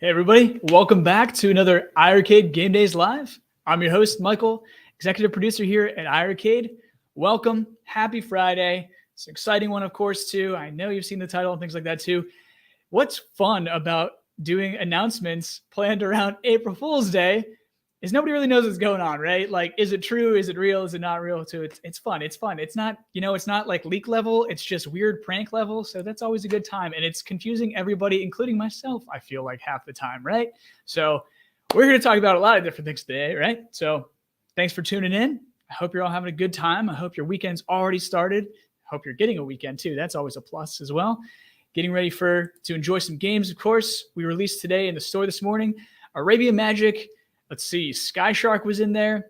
Hey everybody, welcome back to another iiRcade Gamedaze Live. I'm your host, Michael, executive producer here at iiRcade. Welcome, happy Friday. It's an exciting one, of course, too. I know you've seen the title and things like that too. What's fun about doing announcements planned around April Fool's Day is nobody really knows what's going on, right? Like, is it true? Is it real? Is it not real? So it's fun. It's fun. It's not, it's not like leak level. It's just weird prank level. So that's always a good time. And it's confusing everybody, including myself, I feel like half the time, right? So we're here to talk about a lot of different things today, right? So thanks for tuning in. I hope you're all having a good time. I hope your weekend's already started. I hope you're getting a weekend too. That's always a plus as well. Getting ready to enjoy some games, of course. We released today in the store this morning, Arabian Magic. Let's see, Sky Shark was in there,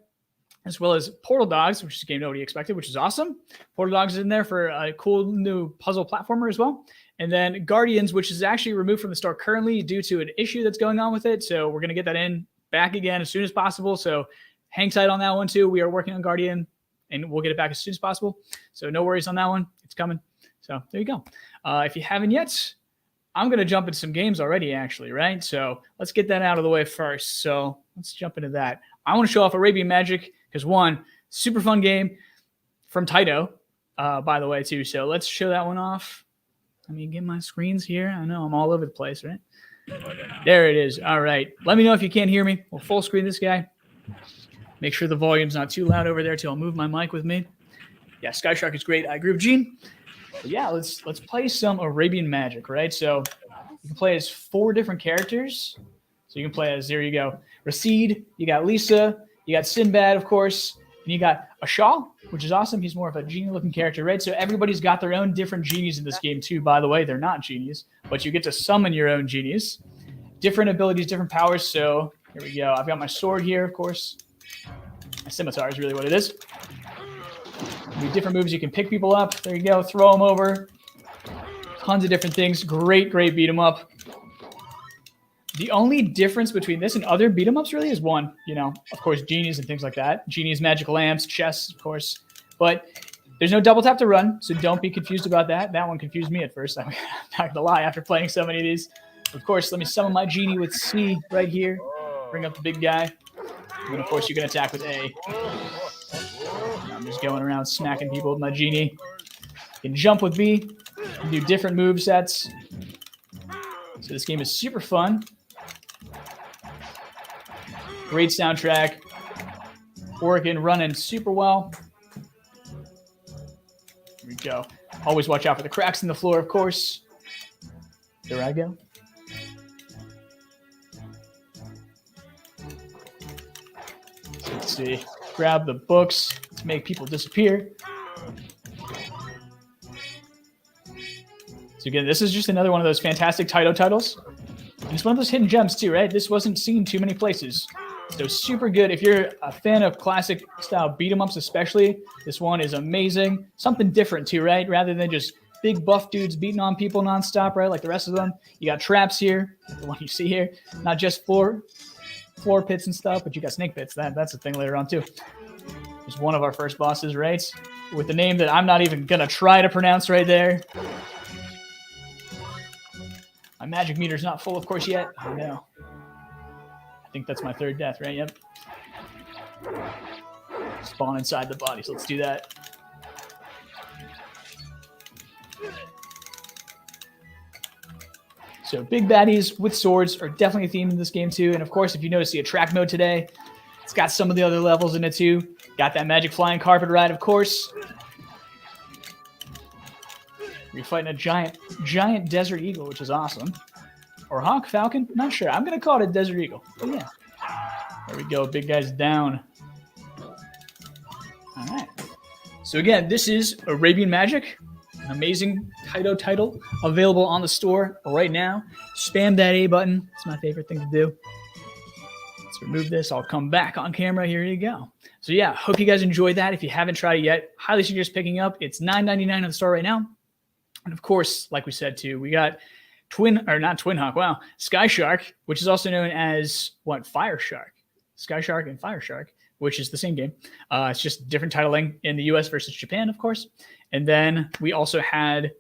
as well as Portal Dogs, which is a game nobody expected, which is awesome. Portal Dogs is in there for a cool new puzzle platformer as well. And then Guardians, which is actually removed from the store currently due to an issue that's going on with it. So we're going to get that back again as soon as possible. So hang tight on that one too. We are working on Guardian, and we'll get it back as soon as possible. So no worries on that one. It's coming. So there you go. If you haven't yet, I'm going to jump into some games already, actually, right? So let's get that out of the way first. So let's jump into that. I want to show off Arabian Magic because, one, super fun game from Taito, by the way, too. So let's show that one off. Let me get my screens here. I know I'm all over the place, right? There it is. All right. Let me know if you can't hear me. We'll full screen this guy. Make sure the volume's not too loud over there, too. I'll move my mic with me. Yeah, Sky Shark is great. I agree with Gene. But yeah, let's play some Arabian Magic, right? So you can play as 4 different characters. So you can play as, there you go, Rashid, you got Lisa, you got Sinbad, of course, and you got Ashal, which is awesome. He's more of a genie-looking character, right? So everybody's got their own different genies in this game too, by the way. They're not genies, but you get to summon your own genies. Different abilities, different powers. So here we go. I've got my sword here, of course. My scimitar is really what it is. Do different moves. You can pick people up. There you go. Throw them over. Tons of different things. Great beat 'em up. The only difference between this and other beat 'em ups really is one, of course, genies and things like that. Genies, magic lamps, chests, of course. But there's no double tap to run, so don't be confused about that. That one confused me at first. I'm not going to lie after playing so many of these. Of course, let me summon my genie with C right here. Bring up the big guy. And then, of course, you can attack with A. I'm just going around smacking people with my genie. You can jump with B. You can do different move sets. So this game is super fun. Great soundtrack. Working, running super well. Here we go. Always watch out for the cracks in the floor, of course. There I go. So let's see. Grab the books to make people disappear. So again, this is just another one of those fantastic Taito titles. And it's one of those hidden gems too, right? This wasn't seen too many places. So super good. If you're a fan of classic style beat 'em ups especially, this one is amazing. Something different too, right? Rather than just big buff dudes beating on people nonstop, right? Like the rest of them. You got traps here, the one you see here. Not just floor pits and stuff, but you got snake pits. That's a thing later on too. There's one of our first bosses, right? With the name that I'm not even going to try to pronounce right there. My magic meter's not full, of course, yet. I know. I think that's my 3rd death, right? Yep. Spawn inside the body, so let's do that. So big baddies with swords are definitely a theme in this game too. And of course, if you notice the attract mode today, it's got some of the other levels in it too. Got that magic flying carpet ride, of course. You're fighting a giant desert eagle, which is awesome. Or hawk, falcon, not sure. I'm going to call it a desert eagle. But yeah. There we go. Big guy's down. All right. So again, this is Arabian Magic. An amazing Taito title available on the store right now. Spam that A button. It's my favorite thing to do. Let's remove this. I'll come back on camera. Here you go. So yeah, hope you guys enjoyed that. If you haven't tried it yet, highly suggest picking up. It's $9.99 on the store right now. And of course, like we said too, we got Sky Shark, which is also known as Fire Shark. Sky Shark and Fire Shark, which is the same game. It's just different titling in the US versus Japan, of course. And then we also had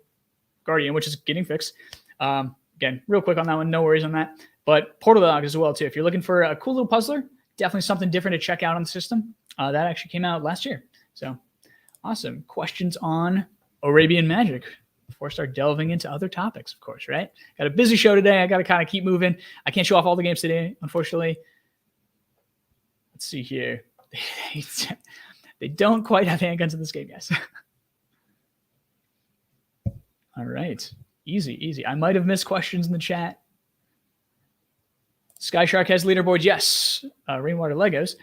Guardian, which is getting fixed. Again, real quick on that one, no worries on that. But Portal Dog as well too. If you're looking for a cool little puzzler, definitely something different to check out on the system. That actually came out last year. So awesome. Questions on Arabian Magic before I start delving into other topics, of course, right? Got a busy show today. I got to kind of keep moving. I can't show off all the games today, unfortunately. Let's see here. They don't quite have handguns in this game, yes. All right. Easy. I might have missed questions in the chat. Skyshark has leaderboards. Yes. Rainwater Legos.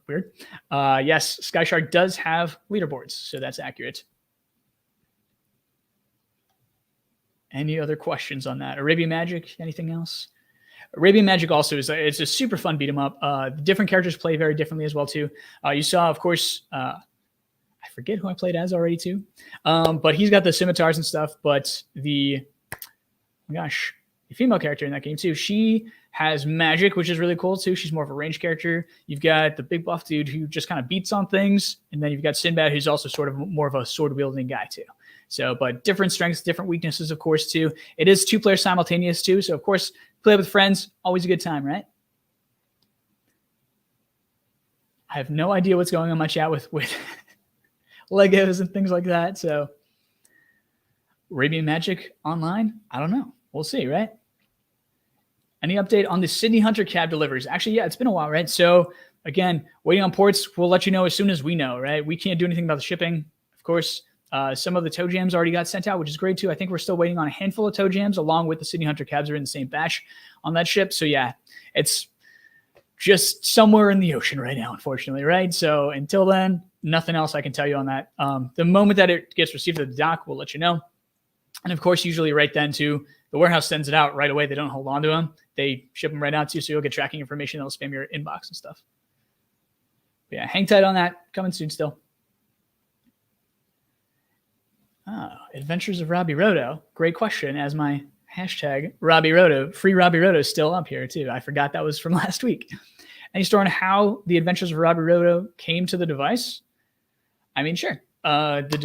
Weird. Yes, Skyshark does have leaderboards, so that's accurate. Any other questions on that? Arabian Magic, anything else? Arabian Magic also it's a super fun beat 'em up. The different characters play very differently as well too. You saw, of course, I forget who I played as already too, but he's got the scimitars and stuff. But the female character in that game too, she has magic, which is really cool too. She's more of a ranged character. You've got the big buff dude who just kind of beats on things, and then you've got Sinbad, who's also sort of more of a sword wielding guy too. So, but different strengths, different weaknesses, of course, too. It is 2 players simultaneous, too. So, of course, play with friends, always a good time, right? I have no idea what's going on in my chat with Legos and things like that. So, Arabian Magic online? I don't know. We'll see, right? Any update on the Sydney Hunter cab deliveries? Actually, yeah, it's been a while, right? So, again, waiting on ports. We'll let you know as soon as we know, right? We can't do anything about the shipping, of course. Some of the toe jams already got sent out, which is great too. I think we're still waiting on a handful of toe jams along with the Sydney Hunter cabs are in the same batch on that ship. So yeah, it's just somewhere in the ocean right now, unfortunately, right? So until then, nothing else I can tell you on that. The moment that it gets received at the dock, we'll let you know. And of course, usually right then too, the warehouse sends it out right away. They don't hold on to them. They ship them right out to you. So you'll get tracking information. That'll spam your inbox and stuff. But yeah, hang tight on that. Coming soon still. Adventures of Robbie Roto. Great question. As my hashtag Robbie Roto, free Robbie Roto is still up here too. I forgot that was from last week. Any story on how the Adventures of Robbie Roto came to the device? I mean, sure. One of the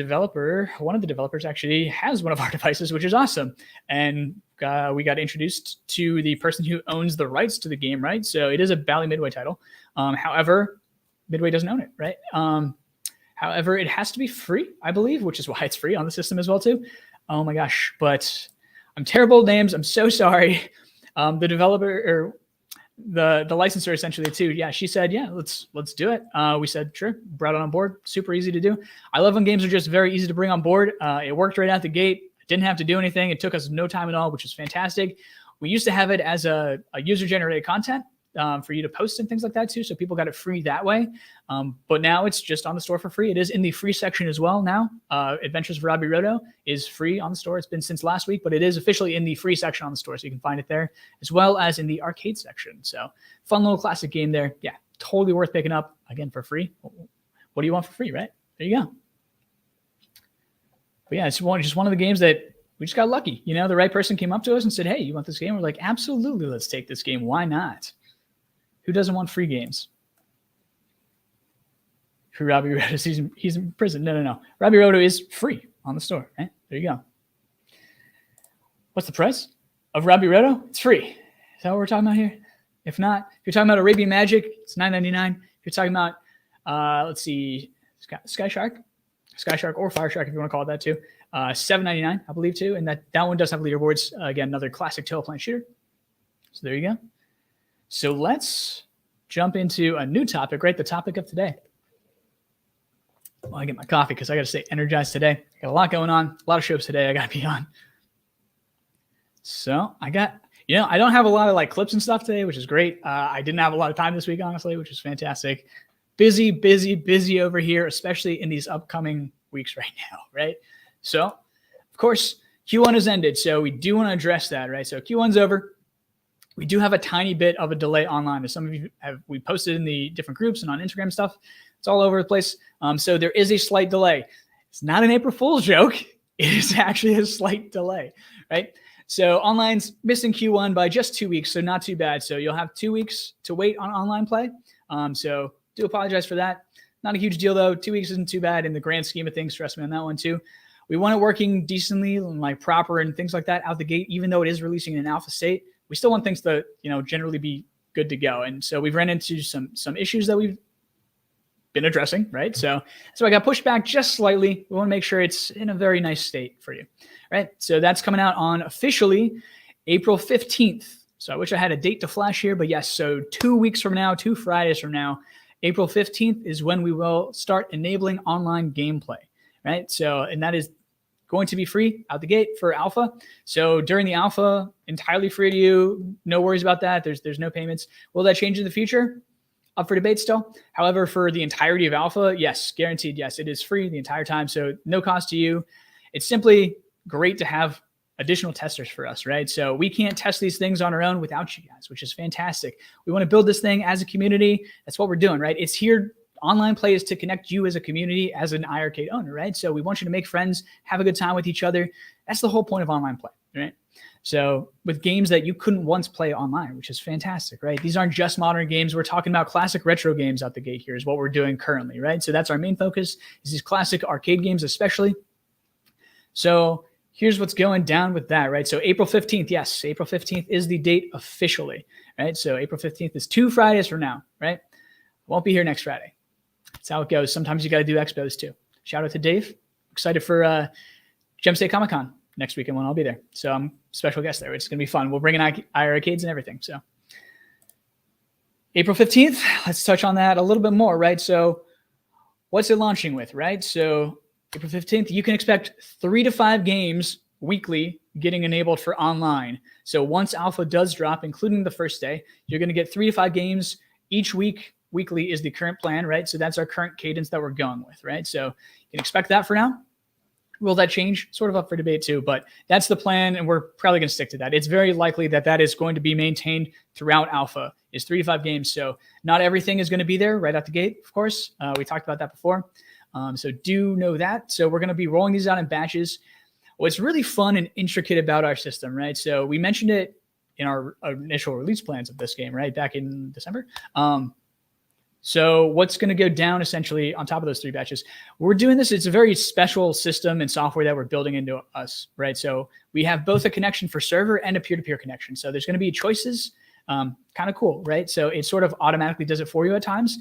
developers actually has one of our devices, which is awesome. And we got introduced to the person who owns the rights to the game, right? So it is a Bally Midway title. However, Midway doesn't own it, right? However, it has to be free, I believe, which is why it's free on the system as well, too. Oh, my gosh. But I'm terrible at names. I'm so sorry. The developer or the licensor essentially, too. Yeah, she said, yeah, let's do it. We said, sure. Brought it on board. Super easy to do. I love when games are just very easy to bring on board. It worked right out the gate. Didn't have to do anything. It took us no time at all, which is fantastic. We used to have it as a user-generated content. For you to post and things like that too. So people got it free that way. But now it's just on the store for free. It is in the free section as well now. Adventures of Robbie Roto is free on the store. It's been since last week, but it is officially in the free section on the store. So you can find it there as well as in the arcade section. So fun little classic game there. Yeah, totally worth picking up again for free. What do you want for free, right? There you go. But yeah, it's just one of the games that we just got lucky. You know, the right person came up to us and said, hey, you want this game? We're like, absolutely. Let's take this game. Why not? Who doesn't want free games? For Robbie Roto, he's in prison. No. Robbie Roto is free on the store. Right? There you go. What's the price of Robbie Roto? It's free. Is that what we're talking about here? If not, if you're talking about Arabian Magic, it's $9.99. If you're talking about, let's see, Skyshark or Fireshark, if you want to call it that too, $7.99, I believe too. And that one does have leaderboards. Again, another classic tail plant shooter. So there you go. So let's jump into a new topic, right? The topic of today. Well, I get my coffee because I got to stay energized today. I got a lot going on, a lot of shows today I got to be on. So I don't have a lot of like clips and stuff today, which is great. I didn't have a lot of time this week, honestly, which is fantastic. Busy over here, especially in these upcoming weeks right now, right? So, of course, Q1 has ended, so we do want to address that, right? So Q1's over. We do have a tiny bit of a delay online. As some of you we posted in the different groups and on Instagram stuff. It's all over the place. So there is a slight delay. It's not an April Fool's joke. It is actually a slight delay, right? So online's missing Q1 by just 2 weeks, so not too bad. So you'll have 2 weeks to wait on online play. So do apologize for that. Not a huge deal though. 2 weeks isn't too bad in the grand scheme of things. Trust me on that one too. We want it working decently and like proper and things like that out the gate, even though it is releasing in an alpha state. we still want things to, generally be good to go. And so we've ran into some issues that we've been addressing, right? So I got pushed back just slightly. We want to make sure it's in a very nice state for you, right? So that's coming out on officially April 15th. So I wish I had a date to flash here, but yes, so 2 weeks from now, 2 Fridays from now, April 15th is when we will start enabling online gameplay, right? So, and that is going to be free out the gate for alpha. So during the alpha, entirely free to you. No worries about that. There's no payments. Will that change in the future? Up for debate still. However, for the entirety of alpha, yes, guaranteed. Yes, it is free the entire time. So no cost to you. It's simply great to have additional testers for us, right? So we can't test these things on our own without you guys, which is fantastic. We want to build this thing as a community. That's what we're doing, right? It's here. Online play is to connect you as a community, as an iArcade owner, right? So we want you to make friends, have a good time with each other. That's the whole point of online play, right? So with games that you couldn't once play online, which is fantastic, right? These aren't just modern games. We're talking about classic retro games out the gate here is what we're doing currently, right? So that's our main focus, is these classic arcade games especially. So here's what's going down with that, right? So April 15th, yes, April 15th is the date officially, right? So April 15th is 2 Fridays from now, right? Won't be here next Friday. That's how it goes. Sometimes you got to do expos too. Shout out to Dave. Excited for Gem State Comic Con next weekend when I'll be there. So I'm a special guest there. It's going to be fun. We'll bring in iArcades and everything. So April 15th, let's touch on that a little bit more, right? So what's it launching with, right? So April 15th, you can expect 3 to 5 games weekly getting enabled for online. So once alpha does drop, including the first day, you're going to get 3 to 5 games each week. Weekly is the current plan, right? So that's our current cadence that we're going with, right? So you can expect that for now. Will that change? Sort of up for debate too, but that's the plan, and we're probably going to stick to that. It's very likely that that is going to be maintained throughout alpha, is 3 to 5 games. So not everything is going to be there right out the gate, of course. We talked about that before. So do know that. So we're going to be rolling these out in batches. What's really fun and intricate about our system, right? So we mentioned it in our initial release plans of this game, right? Back in December. So what's going to go down essentially on top of those 3 batches? We're doing this. It's a very special system and software that we're building into us, right? So we have both a connection for server and a peer-to-peer connection. So there's going to be choices, kind of cool, right? So it sort of automatically does it for you at times,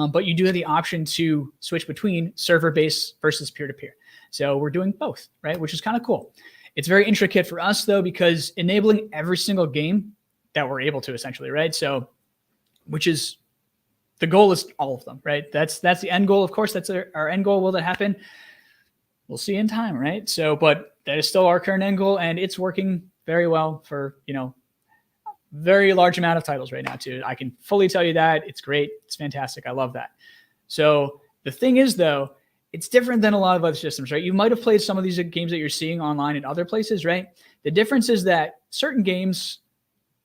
but you do have the option to switch between server-based versus peer-to-peer. So we're doing both, right? Which is kind of cool. It's very intricate for us though, because enabling every single game that we're able to essentially, right? So, which is, the goal is all of them, right? That's the end goal. Of course, that's our end goal. Will that happen? We'll see in time, right? So, but that is still our current end goal, and it's working very well for, very large amount of titles right now too. I can fully tell you that. It's great. It's fantastic. I love that. So the thing is though, it's different than a lot of other systems, right? You might have played some of these games that you're seeing online in other places, right? The difference is that certain games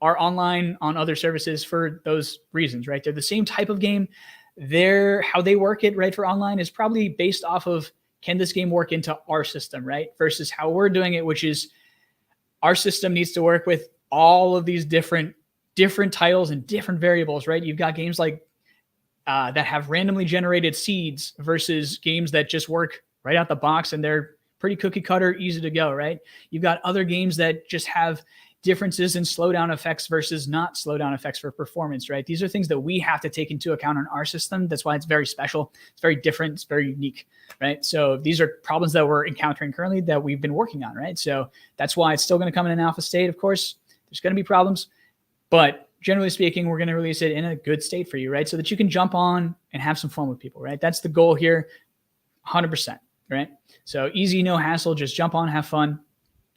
are online on other services for those reasons, right? They're the same type of game. How they work it, right, for online is probably based off of, can this game work into our system, right? Versus how we're doing it, which is our system needs to work with all of these different titles and different variables, right? You've got games like that have randomly generated seeds versus games that just work right out the box and they're pretty cookie cutter, easy to go, right? You've got other games that just have differences in slowdown effects versus not slowdown effects for performance, right? These are things that we have to take into account on our system. That's why it's very special. It's very different. It's very unique, right? So these are problems that we're encountering currently that we've been working on, right? So that's why it's still going to come in an alpha state. Of course, there's going to be problems, but generally speaking, we're going to release it in a good state for you, right? So that you can jump on and have some fun with people, right? That's the goal here, 100%, right? So easy, no hassle, just jump on, have fun,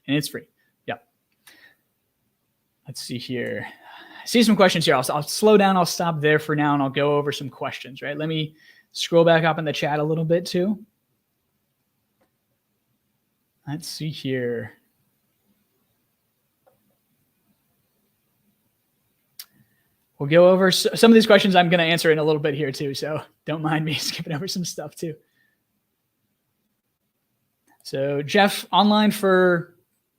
and it's free. Let's see here. I see some questions here. I'll slow down. I'll stop there for now, and I'll go over some questions, right? Let me scroll back up in the chat a little bit too. Let's see here. We'll go over some of these questions. I'm going to answer in a little bit here too, so don't mind me skipping over some stuff too. So Jeff, online for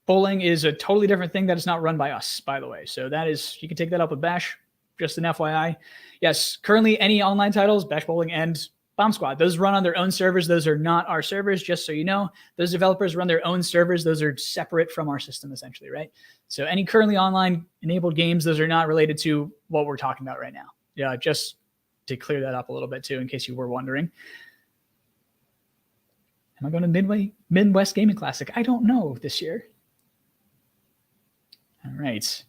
bowling is a totally different thing that is not run by us, by the way. So that is, you can take that up with Bash, just an FYI. Yes, currently any online titles, Bash Bowling and Bomb Squad. Those run on their own servers. Those are not our servers, just so you know. Those developers run their own servers. Those are separate from our system, essentially, right? So any currently online enabled games, those are not related to what we're talking about right now. Yeah, just to clear that up a little bit too, in case you were wondering. Am I going to Midwest Gaming Classic? I don't know this year. All right.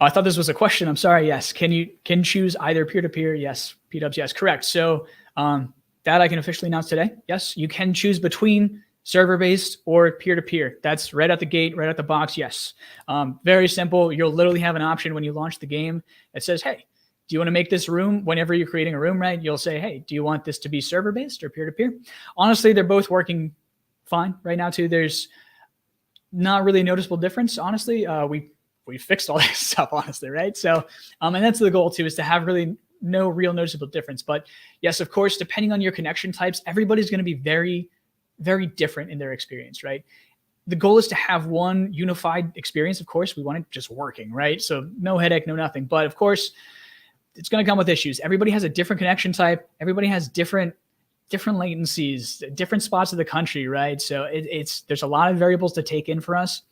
Oh, I thought this was a question. I'm sorry. Yes. Can choose either peer-to-peer? Yes. P-dubs. Yes. Correct. So that I can officially announce today. Yes. You can choose between server-based or peer-to-peer. That's right out the gate, right out the box. Yes. Very simple. You'll literally have an option when you launch the game that says, hey, do you want to make this room whenever you're creating a room, right? You'll say, hey, do you want this to be server-based or peer-to-peer? Honestly, they're both working fine right now too. There's not really a noticeable difference. Honestly, we fixed all this stuff, honestly, right? So, and that's the goal too, is to have really no real noticeable difference. But yes, of course, depending on your connection types, everybody's going to be very, very different in their experience, right? The goal is to have one unified experience. Of course, we want it just working, right? So no headache, no nothing. But of course, it's going to come with issues. Everybody has a different connection type. Everybody has different latencies, different spots of the country, right? So there's a lot of variables to take in for us.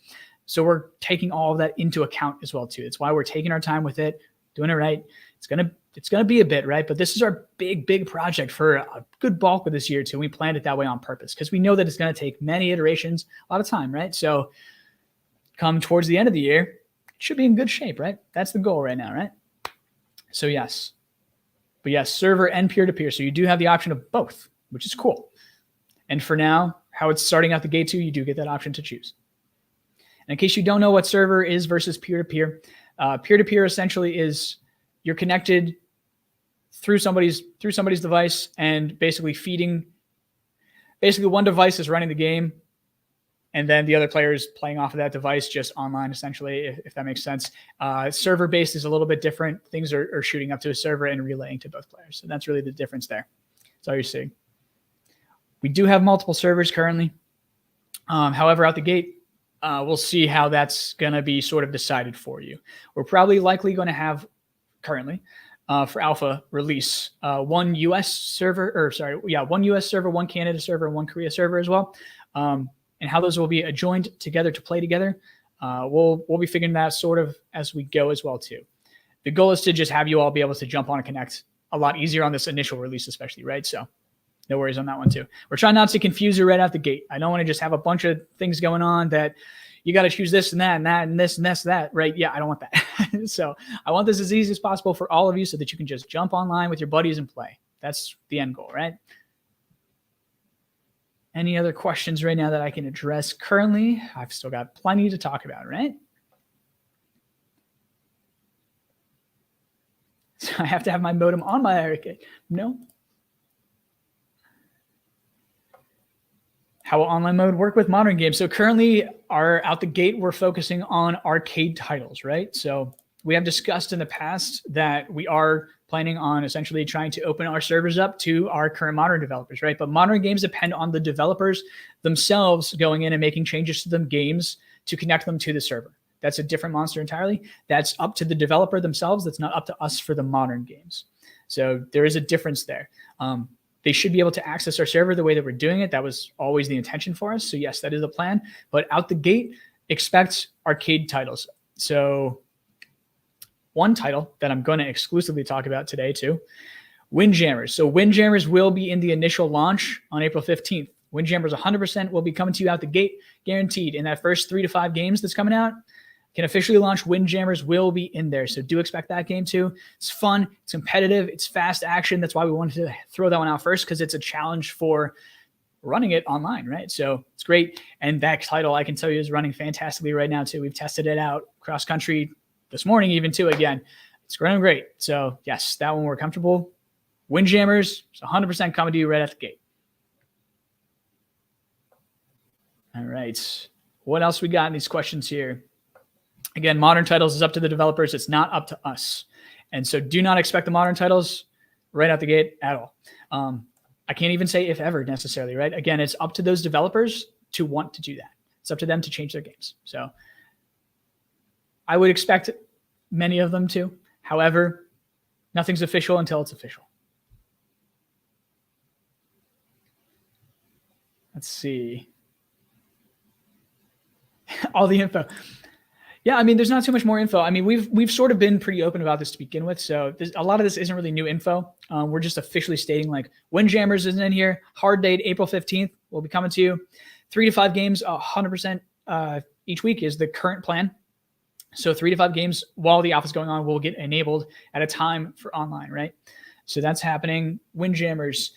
So we're taking all of that into account as well too. It's why we're taking our time with it, doing it right. It's gonna be a bit, right? But this is our big project for a good bulk of this year too. We planned it that way on purpose because we know that it's gonna take many iterations, a lot of time, right? So come towards the end of the year, it should be in good shape, right? That's the goal right now, right? So yes. But yes, server and peer-to-peer. So you do have the option of both, which is cool. And for now, how it's starting out the gate too, you do get that option to choose. And in case you don't know what server is versus peer-to-peer, peer-to-peer essentially is you're connected through somebody's device and basically one device is running the game and then the other player is playing off of that device just online, essentially, if that makes sense. Server-based is a little bit different. Things are shooting up to a server and relaying to both players. So that's really the difference there. That's all you're seeing. We do have multiple servers currently. However, out the gate, we'll see how that's going to be sort of decided for you. We're probably likely going to have currently for alpha release one US server, one US server, one Canada server, and one Korea server as well. And how those will be joined together to play together. We'll be figuring that sort of as we go as well too. The goal is to just have you all be able to jump on and connect a lot easier on this initial release, especially, right? So no worries on that one too. We're trying not to confuse you right out the gate. I don't want to just have a bunch of things going on that you got to choose this and that and that and this and this, that, right? Yeah, I don't want that. So I want this as easy as possible for all of you so that you can just jump online with your buddies and play. That's the end goal, right? Any other questions right now that I can address currently? I've still got plenty to talk about, right? So I have to have my modem on my iiRcade. No. How will online mode work with modern games? So currently, out the gate, we're focusing on arcade titles, right? So we have discussed in the past that we are planning on essentially trying to open our servers up to our current modern developers, right? But modern games depend on the developers themselves going in and making changes to them games to connect them to the server. That's a different monster entirely. That's up to the developer themselves. That's not up to us for the modern games. So there is a difference there. They should be able to access our server the way that we're doing it. That was always the intention for us. So yes, that is the plan. But out the gate, expect arcade titles. So one title that I'm going to exclusively talk about today too, Windjammers. So Windjammers will be in the initial launch on April 15th. Windjammers 100% will be coming to you out the gate, guaranteed. In that first 3 to 5 games that's coming out, can officially launch. Windjammers will be in there. So do expect that game too. It's fun. It's competitive. It's fast action. That's why we wanted to throw that one out first, because it's a challenge for running it online, right? So it's great. And that title, I can tell you, is running fantastically right now too. We've tested it out cross country this morning even too. Again, it's running great. So yes, that one we're comfortable. Windjammers is 100% coming to you right at the gate. All right. What else we got in these questions here? Again, modern titles is up to the developers. It's not up to us. And so do not expect the modern titles right out the gate at all. I can't even say if ever necessarily, right? Again, it's up to those developers to want to do that. It's up to them to change their games. So I would expect many of them to. However, nothing's official until it's official. Let's see. All the info. Yeah, I mean, there's not too much more info. I mean, we've sort of been pretty open about this to begin with, so a lot of this isn't really new info. We're just officially stating like Windjammers isn't in here. Hard date April 15th. We'll be coming to you. 3 to 5 games, 100% each week is the current plan. So 3 to 5 games while the alpha is going on will get enabled at a time for online, right? So that's happening. Windjammers.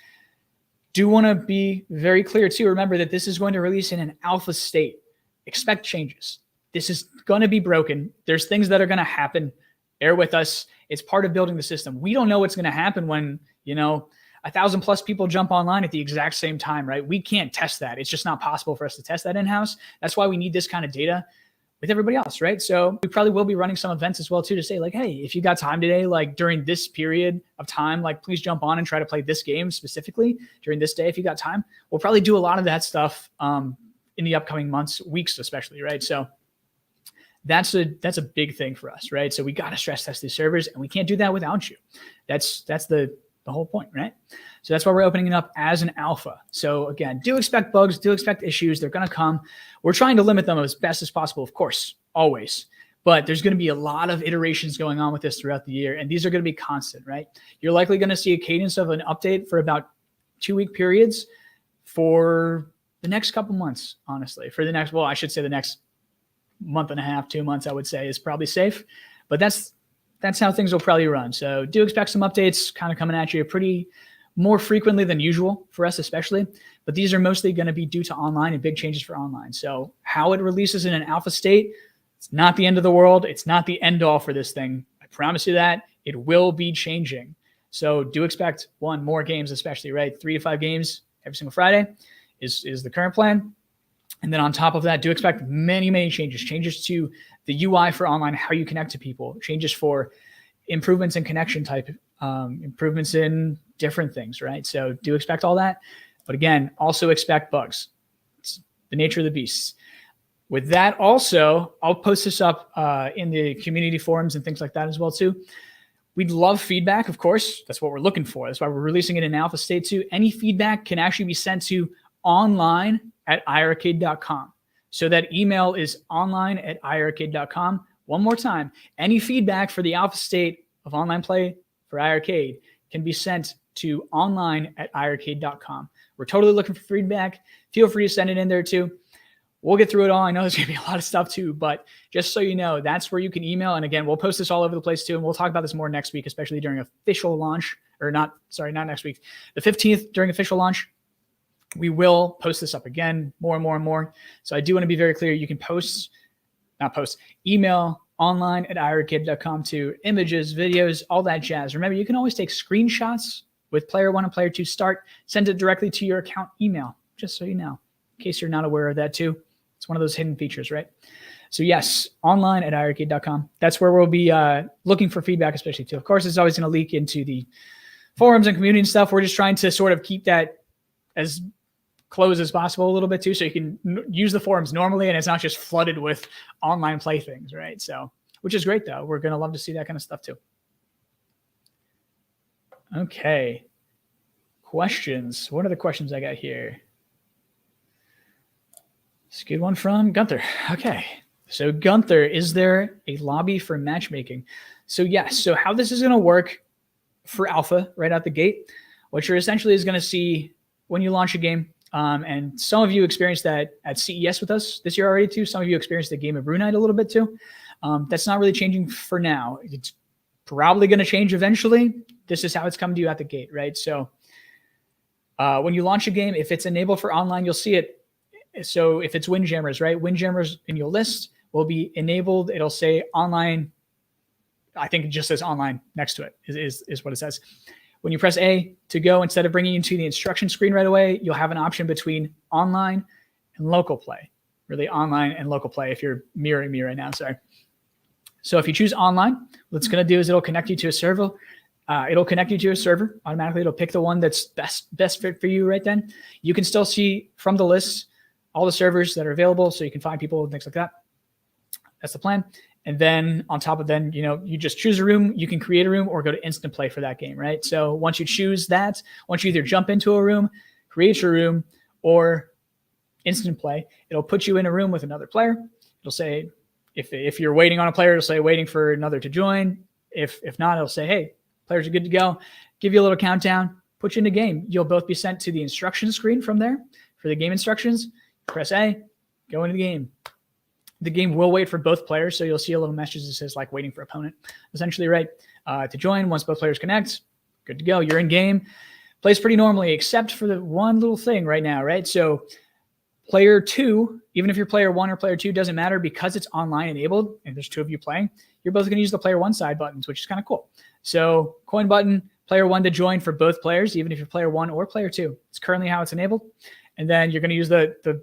Do want to be very clear too. Remember that this is going to release in an alpha state. Expect changes. This is going to be broken. There's things that are going to happen. Bear with us. It's part of building the system. We don't know what's going to happen when, 1,000+ people jump online at the exact same time, right? We can't test that. It's just not possible for us to test that in-house. That's why we need this kind of data with everybody else, right? So we probably will be running some events as well too to say like, hey, if you got time today, like during this period of time, like please jump on and try to play this game specifically during this day if you got time. We'll probably do a lot of that stuff in the upcoming months, weeks especially, right? So that's a big thing for us, right? So we got to stress test these servers, and we can't do that without you. That's the whole point, right? So that's why we're opening it up as an alpha. So again, do expect bugs, do expect issues. They're going to come. We're trying to limit them as best as possible, of course, always. But there's going to be a lot of iterations going on with this throughout the year, and these are going to be constant, right? You're likely going to see a cadence of an update for about 2-week periods for the next couple months, honestly. For the next, well, I should say the next month and a half, 2 months, I would say is probably safe. But that's how things will probably run. So do expect some updates kind of coming at you pretty more frequently than usual for us especially. But these are mostly going to be due to online and big changes for online. So how it releases in an alpha state, it's not the end of the world. It's not the end all for this thing. I promise you that. It will be changing. So do expect more games especially, right? 3 to 5 games every single Friday is the current plan. And then on top of that, do expect many, many changes to the UI for online, how you connect to people, changes for improvements in connection type, improvements in different things, right? So do expect all that. But again, also expect bugs. It's the nature of the beast. With that also, I'll post this up in the community forums and things like that as well too. We'd love feedback, of course. That's what we're looking for. That's why we're releasing it in alpha state too. Any feedback can actually be sent to online@iiRcade.com. So that email is online@iiRcade.com. One more time, any feedback for the alpha state of online play for iiRcade can be sent to online@iiRcade.com. We're totally looking for feedback. Feel free to send it in there too. We'll get through it all. I know there's going to be a lot of stuff too, but just so you know, that's where you can email. And again, we'll post this all over the place too. And we'll talk about this more next week, especially during official launch, or not next week, the 15th during official launch. We will post this up again more and more and more. So I do want to be very clear. You can email online@iiRcade.com to images, videos, all that jazz. Remember, you can always take screenshots with player 1 and player 2 start, send it directly to your account email, just so you know, in case you're not aware of that too. It's one of those hidden features, right? So yes, online@iiRcade.com. That's where we'll be looking for feedback, especially too. Of course, it's always going to leak into the forums and community and stuff. We're just trying to sort of keep that as close as possible a little bit too, so you can use the forums normally and it's not just flooded with online play things, right? So, which is great though. We're going to love to see that kind of stuff too. Okay. Questions. What are the questions I got here? It's a good one from Gunther. Okay. So Gunther, is there a lobby for matchmaking? So yes. So how this is going to work for alpha right out the gate, what you're essentially is going to see when you launch a game, and some of you experienced that at CES with us this year already too. Some of you experienced the game of Brunei a little bit too. That's not really changing for now. It's probably going to change eventually. This is how it's coming to you at the gate, right? So when you launch a game, if it's enabled for online, you'll see it. So if it's Windjammers, right? Windjammers in your list will be enabled. It'll say online. I think it just says online next to it is what it says. When you press A to go, instead of bringing you to the instruction screen right away, you'll have an option between online and local play. Really online and local play if you're mirroring me right now, sorry. So if you choose online, what it's going to do is it'll connect you to a server. It'll connect you to a server automatically. It'll pick the one that's best fit for you right then. You can still see from the list all the servers that are available, so you can find people and things like that. That's the plan. And then on top of then, you just choose a room. You can create a room or go to instant play for that game, right? So once you choose that, once you either jump into a room, create your room, or instant play. It'll put you in a room with another player. It'll say, if you're waiting on a player, it'll say waiting for another to join. If not, it'll say, hey, players are good to go. Give you a little countdown, put you in a game. You'll both be sent to the instruction screen from there for the game instructions. Press A, go into the game. The game will wait for both players, so you'll see a little message that says like waiting for opponent, essentially, right? To join. Once both players connect, good to go. You're in game. Plays pretty normally, except for the one little thing right now, right? So player 2, even if you're player 1 or player 2, doesn't matter because it's online enabled and there's 2 of you playing. You're both going to use the player 1 side buttons, which is kind of cool. So coin button, player 1 to join for both players, even if you're player 1 or player 2. It's currently how it's enabled. And then you're going to use the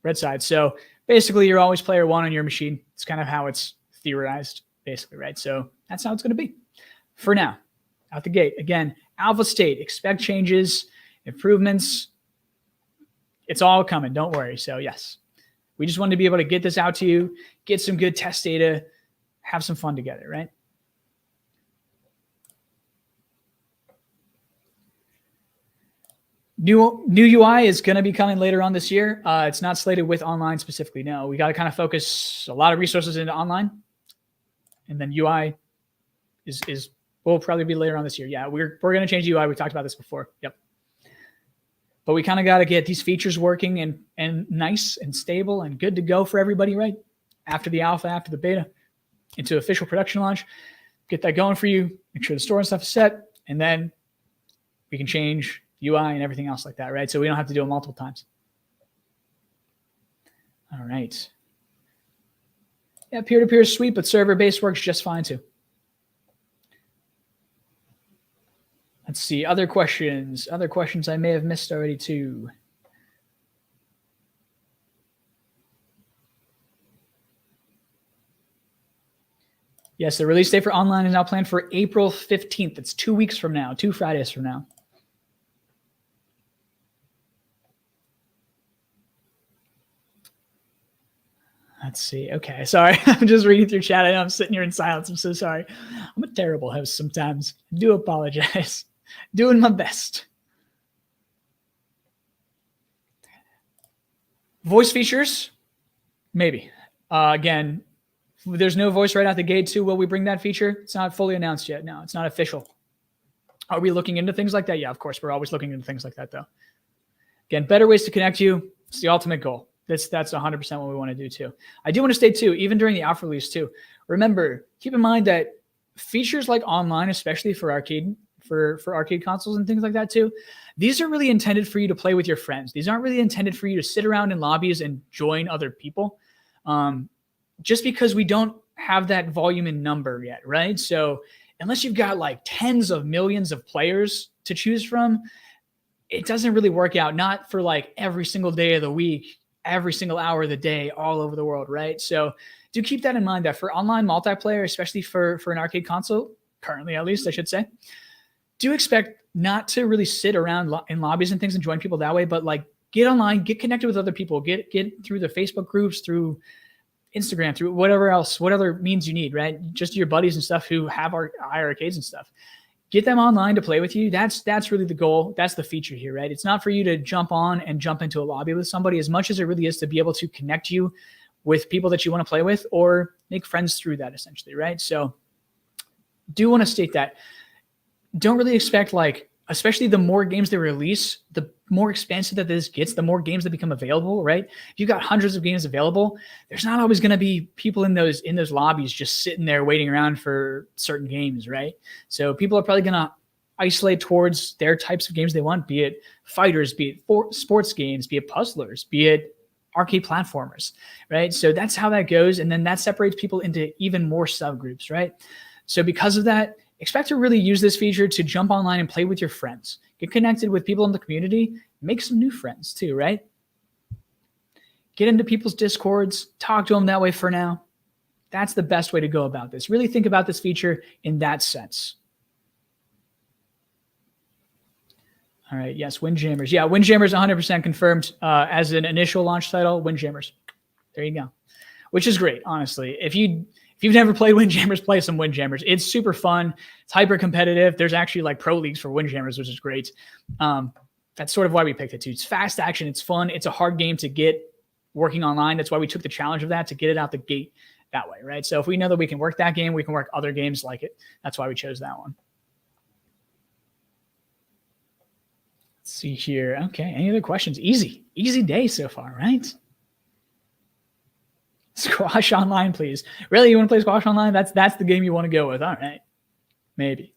red side. So basically, you're always player 1 on your machine. It's kind of how it's theorized, basically, right? So that's how it's going to be for now, out the gate. Again, alpha state, expect changes, improvements. It's all coming. Don't worry. So yes, we just wanted to be able to get this out to you, get some good test data, have some fun together, right? New UI is going to be coming later on this year. It's not slated with online specifically. No, we got to kind of focus a lot of resources into online, and then UI will probably be later on this year. Yeah, we're going to change UI. We talked about this before. Yep. But we kind of got to get these features working and nice and stable and good to go for everybody, right? After the alpha, after the beta, into official production launch, get that going for you. Make sure the store and stuff is set, and then we can change UI and everything else like that, right? So we don't have to do it multiple times. All right. Yeah, peer-to-peer is sweet, but server-based works just fine too. Let's see, other questions. Other questions I may have missed already too. Yes, the release date for online is now planned for April 15th. It's 2 weeks from now, 2 Fridays from now. Let's see. Okay, sorry. I'm just reading through chat. I know I'm sitting here in silence. I'm so sorry. I'm a terrible host sometimes. I do apologize. Doing my best. Voice features? Maybe. Again, there's no voice right out the gate too. Will we bring that feature? It's not fully announced yet. No, it's not official. Are we looking into things like that? Yeah, of course. We're always looking into things like that though. Again, better ways to connect you. It's the ultimate goal. That's 100% what we want to do too. I do want to state too, even during the alpha release too, remember, keep in mind that features like online, especially for arcade, for arcade consoles and things like that too, these are really intended for you to play with your friends. These aren't really intended for you to sit around in lobbies and join other people. Just because we don't have that volume in number yet, right? So unless you've got like tens of millions of players to choose from, it doesn't really work out. Not for like every single day of the week, every single hour of the day, all over the world, right? So do keep that in mind that for online multiplayer, especially for an arcade console, currently at least, I should say, do expect not to really sit around in lobbies and things and join people that way, but like get online, get connected with other people, get through the Facebook groups, through Instagram, through whatever else, what other means you need, right? Just your buddies and stuff who have our iiRcades and stuff. Get them online to play with you. That's really the goal. That's the feature here, right? It's not for you to jump on and jump into a lobby with somebody as much as it really is to be able to connect you with people that you want to play with or make friends through that essentially, right? So do want to state that. Don't really expect like, especially the more games they release, the more expansive that this gets, the more games that become available, right? If you've got hundreds of games available, there's not always going to be people in those lobbies just sitting there waiting around for certain games, right? So people are probably going to isolate towards their types of games they want, be it fighters, be it sports games, be it puzzlers, be it arcade platformers, right? So that's how that goes. And then that separates people into even more subgroups, right? So because of that, expect to really use this feature to jump online and play with your friends. Get connected with people in the community. Make some new friends too, right? Get into people's Discords. Talk to them that way for now. That's the best way to go about this. Really think about this feature in that sense. All right, yes, Windjammers. Yeah, Windjammers 100% confirmed as an initial launch title, Windjammers. There you go. Which is great, honestly. If you've never played Windjammers, play some Windjammers. It's super fun. It's hyper competitive. There's actually like pro leagues for Windjammers, which is great. that's sort of why we picked it too. It's fast action. It's fun. It's a hard game to get working online. That's why we took the challenge of that, to get it out the gate that way, right? So if we know that we can work that game, we can work other games like it. That's why we chose that one. Let's see here. Okay, any other questions? Easy day so far, right? Squash Online, please. Really, you want to play Squash Online? That's the game you want to go with. All right, maybe.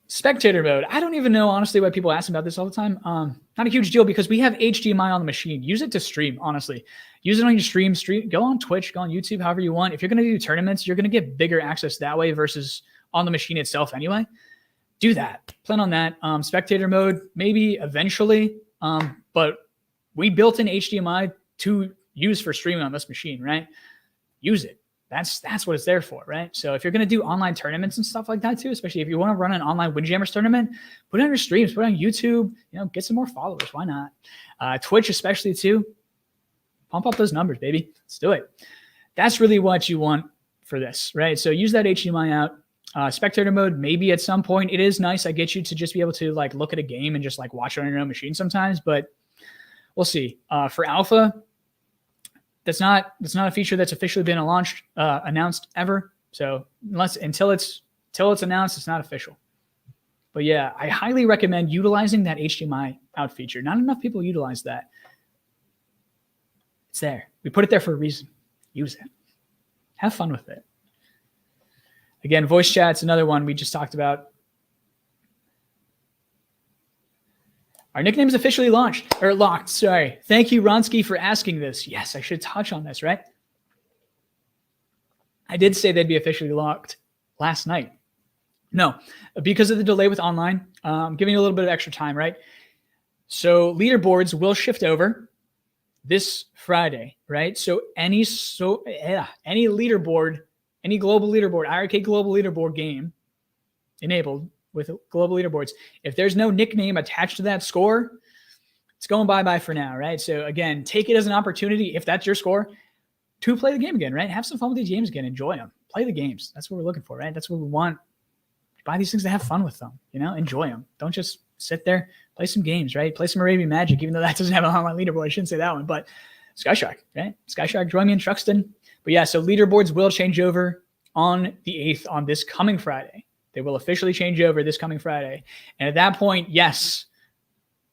Spectator mode. I don't even know, honestly, why people ask about this all the time. Not a huge deal because we have HDMI on the machine. Use it to stream, honestly. Use it on your stream. Go on Twitch, go on YouTube, however you want. If you're going to do tournaments, you're going to get bigger access that way versus on the machine itself anyway. Do that. Plan on that. Spectator mode, maybe eventually, but we built in HDMI to use for streaming on this machine, right? Use it. That's what it's there for, right? So if you're going to do online tournaments and stuff like that too, especially if you want to run an online Windjammers tournament, put it on your streams, put it on YouTube, get some more followers. Why not? Twitch especially too. Pump up those numbers, baby. Let's do it. That's really what you want for this, right? So use that HDMI out. Spectator mode, maybe at some point. It is nice. I get you to just be able to like look at a game and just like watch it on your own machine sometimes, but we'll see. For alpha, that's not a feature that's officially been announced ever. So until it's announced, it's not official. But yeah, I highly recommend utilizing that HDMI out feature. Not enough people utilize that. It's there. We put it there for a reason. Use it. Have fun with it. Again, voice chat's another one we just talked about. Our nickname is officially locked. Sorry. Thank you, Ronsky, for asking this. Yes, I should touch on this, right? I did say they'd be officially locked last night. No, because of the delay with online, giving you a little bit of extra time, right? So leaderboards will shift over this Friday, right? So any leaderboard, any global leaderboard, iiRcade global leaderboard game enabled with global leaderboards, if there's no nickname attached to that score, it's going bye-bye for now, right? So again, take it as an opportunity, if that's your score, to play the game again, right? Have some fun with these games again. Enjoy them. Play the games. That's what we're looking for, right? That's what we want. Buy these things to have fun with them, enjoy them. Don't just sit there, play some games, right? Play some Arabian Magic, even though that doesn't have an online leaderboard. I shouldn't say that one, but Skyshark, right? Skyshark, join me in Truxton. But yeah, so leaderboards will change over on the 8th, on this coming Friday. They will officially change over this coming Friday. And at that point, yes,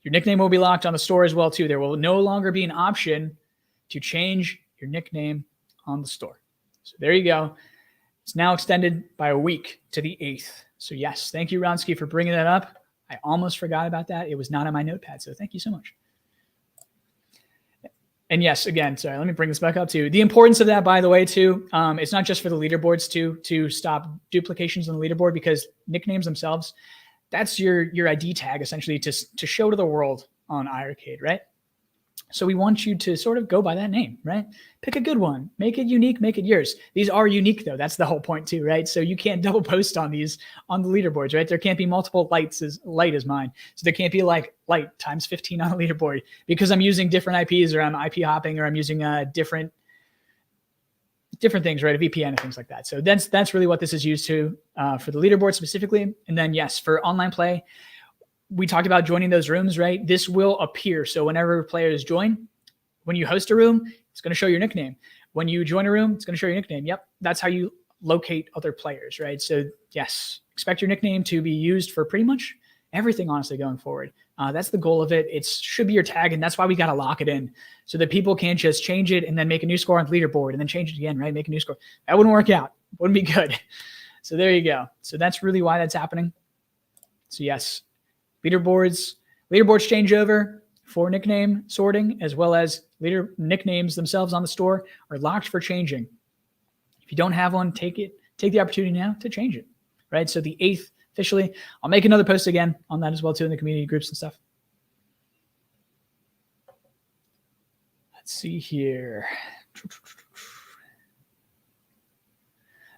your nickname will be locked on the store as well too. There will no longer be an option to change your nickname on the store. So there you go. It's now extended by a week to the 8th. So yes, thank you, Ronsky, for bringing that up. I almost forgot about that. It was not on my notepad, so thank you so much. And yes, again, sorry, let me bring this back up too. The importance of that, by the way, too, it's not just for the leaderboards to stop duplications on the leaderboard, because nicknames themselves, that's your ID tag essentially to show to the world on iiRcade, right? So we want you to sort of go by that name, right? Pick a good one, make it unique, make it yours. These are unique though. That's the whole point too, right? So you can't double post on these on the leaderboards, right? There can't be multiple light as mine. So there can't be like light times 15 on a leaderboard because I'm using different IPs, or I'm IP hopping, or I'm using different things, right? A VPN and things like that. So that's really what this is used to for the leaderboard specifically. And then yes, for online play, we talked about joining those rooms, right? This will appear. So whenever players join, when you host a room, it's going to show your nickname. When you join a room, it's going to show your nickname. Yep. That's how you locate other players, right? So yes, expect your nickname to be used for pretty much everything, honestly, going forward. That's the goal of it. It should be your tag, and that's why we got to lock it in so that people can't just change it and then make a new score on the leaderboard and then change it again, right? Make a new score. That wouldn't work out. Wouldn't be good. So there you go. So that's really why that's happening. So yes, leaderboards change over for nickname sorting, as well as nicknames themselves on the store are locked for changing. If you don't have one, take the opportunity now to change it, right? So the 8th officially, I'll make another post again on that as well too in the community groups and stuff. Let's see here.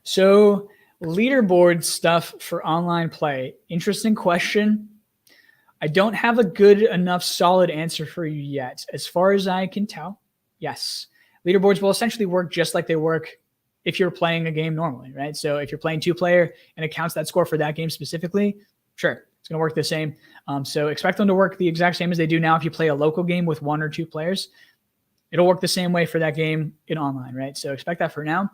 So leaderboard stuff for online play. Interesting question. I don't have a good enough solid answer for you yet. As far as I can tell, yes. Leaderboards will essentially work just like they work if you're playing a game normally, right? So if you're playing 2-player and it counts that score for that game specifically, Sure, it's going to work the same. So expect them to work the exact same as they do now. If you play a local game with 1 or 2 players, it'll work the same way for that game in online, right? So expect that for now.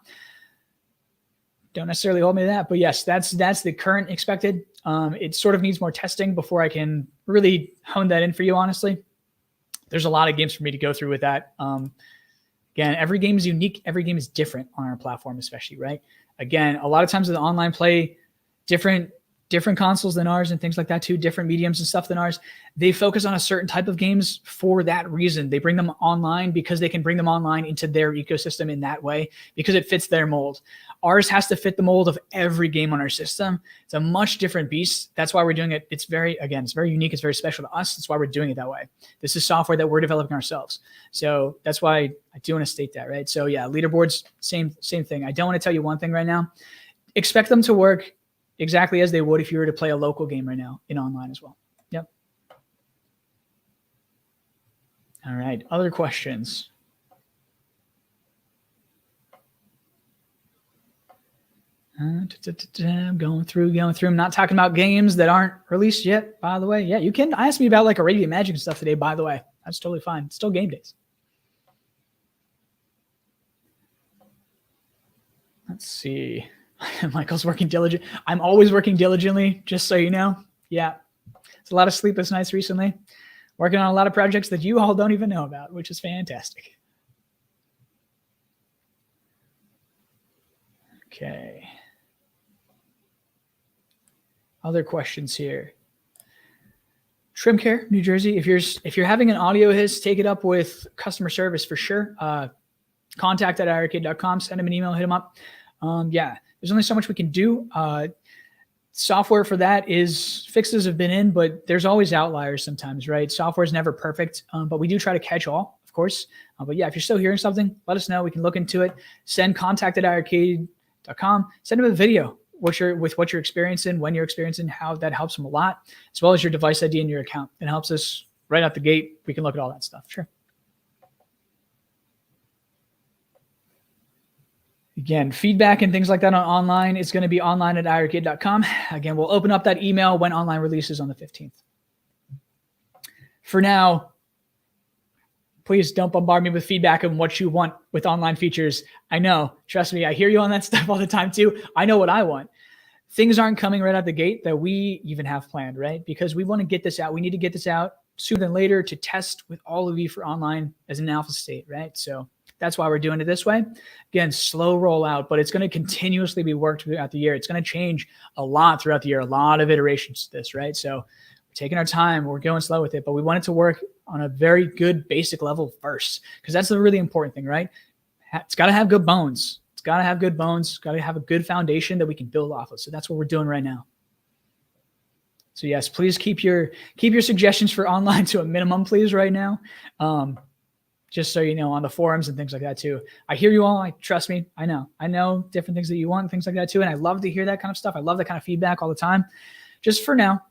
Don't necessarily hold me to that, but yes, that's the current expected. It sort of needs more testing before I can really hone that in for you, honestly. There's a lot of games for me to go through with that. Again, every game is unique. Every game is different on our platform, especially, right? Again, a lot of times with online play, different consoles than ours and things like that too, different mediums and stuff than ours. They focus on a certain type of games for that reason. They bring them online because they can bring them online into their ecosystem in that way because it fits their mold. Ours has to fit the mold of every game on our system. It's a much different beast. That's why we're doing it. It's very unique. It's very special to us. That's why we're doing it that way. This is software that we're developing ourselves. So that's why I do want to state that, right? So yeah, leaderboards, same thing. I don't want to tell you one thing right now. Expect them to work exactly as they would if you were to play a local game right now in online as well. Yep. All right. Other questions? I'm going through. I'm not talking about games that aren't released yet, by the way. Yeah, you can ask me about like Arabian Magic and stuff today, by the way. That's totally fine. It's still game days. Let's see. Michael's working diligent. I'm always working diligently, just so you know. Yeah. It's a lot of sleepless nights recently. Working on a lot of projects that you all don't even know about, which is fantastic. Okay. Other questions here. Trim Care, New Jersey. If you're having an audio hiss, take it up with customer service for sure. Contact at iiRcade.com. Send them an email. Hit them up. Yeah. There's only so much we can do. Software for that is fixes have been in, but there's always outliers sometimes, right? Software is never perfect, but we do try to catch all, of course. But yeah, if you're still hearing something, let us know. We can look into it. Send contact at iiRcade.com. Send them a video with what you're experiencing, when you're experiencing, how that helps them a lot, as well as your device ID and your account. It helps us right out the gate. We can look at all that stuff. Sure. Again, feedback and things like that online is going to be online at iiRcade.com. Again, we'll open up that email when online releases on the 15th. For now, please don't bombard me with feedback on what you want with online features. I know, trust me, I hear you on that stuff all the time too. I know what I want. Things aren't coming right out the gate that we even have planned, right? Because we want to get this out. We need to get this out sooner than later to test with all of you for online as an alpha state, right? So that's why we're doing it this way. Again, slow rollout, but it's going to continuously be worked throughout the year. It's going to change a lot throughout the year, a lot of iterations to this, right? So we're taking our time. We're going slow with it, but we want it to work on a very good basic level first, because that's the really important thing, right? It's got to have good bones. It's got to have good bones. It's got to have a good foundation that we can build off of. So that's what we're doing right now. So yes, please keep your suggestions for online to a minimum, please, right now. Just so you know, on the forums and things like that too. I hear you all. Trust me. I know different things that you want, things like that too. And I love to hear that kind of stuff. I love that kind of feedback all the time. Just for now,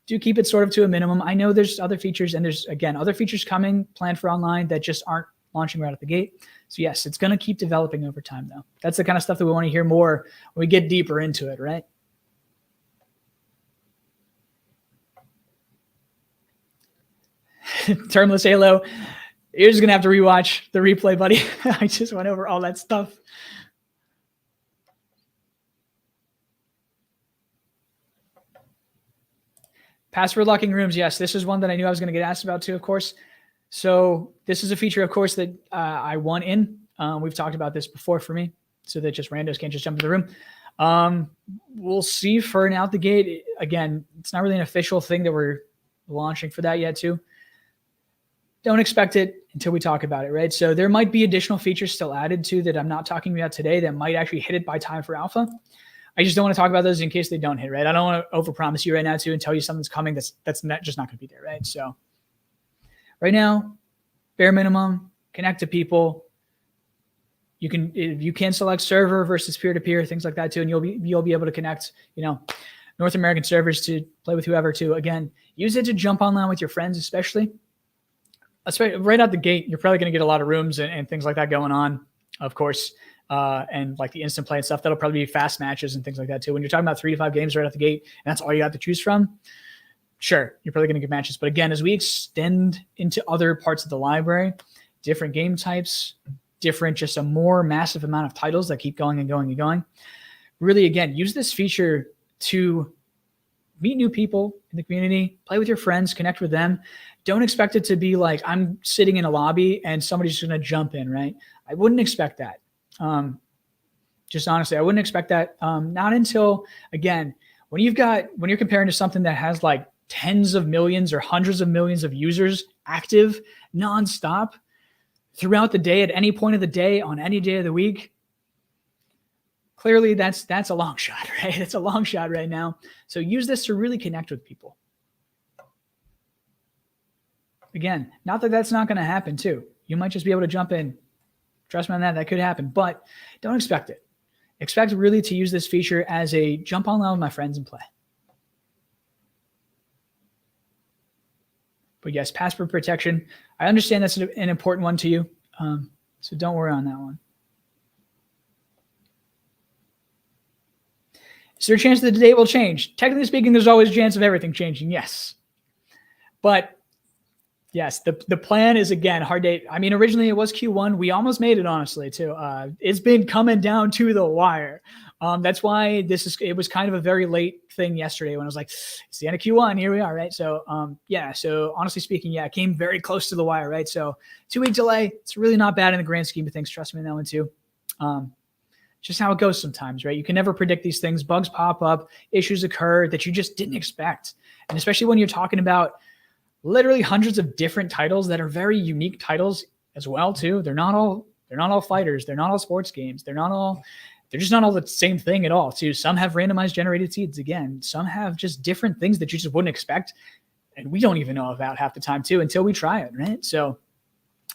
do keep it sort of to a minimum. I know there's other features, and there's, again, other features coming planned for online that just aren't launching right at the gate. So yes, it's going to keep developing over time though. That's the kind of stuff that we want to hear more when we get deeper into it, right? Termless Halo. You're just going to have to rewatch the replay, buddy. I just went over all that stuff. Password locking rooms. Yes, this is one that I knew I was going to get asked about too, of course. So this is a feature, of course, that I want in. We've talked about this before for me, so that just randos can't just jump in the room. We'll see for an out the gate. Again, it's not really an official thing that we're launching for that yet too. Don't expect it until we talk about it, right? So there might be additional features still added to that I'm not talking about today that might actually hit it by time for alpha. I just don't want to talk about those in case they don't hit, right? I don't want to overpromise you right now too and tell you something's coming that's just not going to be there, right? So right now, bare minimum, connect to people. You can select server versus peer-to-peer, things like that too, and you'll be able to connect, North American servers to play with whoever too. Again, use it to jump online with your friends, especially right out the gate. You're probably going to get a lot of rooms and things like that going on, of course. and like the instant play and stuff. That'll probably be fast matches and things like that too. When you're talking about 3 to 5 games right out the gate, and that's all you have to choose from, sure, you're probably going to get matches. But again, as we extend into other parts of the library, different game types, just a more massive amount of titles that keep going and going and going. Really, again, use this feature to meet new people in the community, play with your friends, connect with them. Don't expect it to be like I'm sitting in a lobby and somebody's just going to jump in, right? I wouldn't expect that. Just honestly, I wouldn't expect that. Not until, again, when you're comparing to something that has like tens of millions or hundreds of millions of users active nonstop throughout the day, at any point of the day, on any day of the week, clearly that's a long shot, right? It's a long shot right now. So use this to really connect with people. Again, not that that's not going to happen too. You might just be able to jump in. Trust me on that. That could happen, but don't expect it. Expect really to use this feature as a jump online with my friends and play. But yes, password protection. I understand that's an important one to you. So don't worry on that one. Is there a chance that the date will change? Technically speaking, there's always a chance of everything changing, yes. But yes, the plan is, again, hard date. I mean, originally it was Q1. We almost made it, honestly, too. It's been coming down to the wire. That's why it was kind of a very late thing yesterday when I was like, it's the end of Q1. Here we are, right? So, so honestly speaking, it came very close to the wire, right? So 2-week delay, it's really not bad in the grand scheme of things. Trust me on that one, too. Just how it goes sometimes, right? You can never predict these things. Bugs pop up, issues occur that you just didn't expect. And especially when you're talking about literally hundreds of different titles that are very unique titles as well, too. They're not all fighters. They're not all sports games. They're just not all the same thing at all, too. Some have randomized generated seeds. Again, some have just different things that you just wouldn't expect. And we don't even know about half the time, too, until we try it, right? So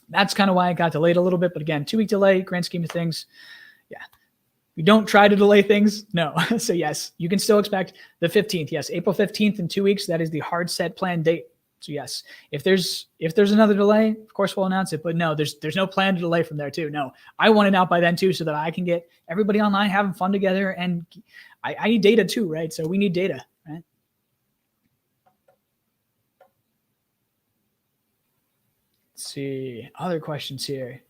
that's kind of why it got delayed a little bit. But again, 2-week delay, grand scheme of things. Yeah. We don't try to delay things. No. So yes, you can still expect the 15th. Yes, April 15th in 2 weeks. That is the hard set plan date. So yes, if there's another delay, of course we'll announce it. But no, there's no plan to delay from there too. No, I want it out by then too, so that I can get everybody online having fun together. And I need data too, right? So we need data, right? Let's see other questions here.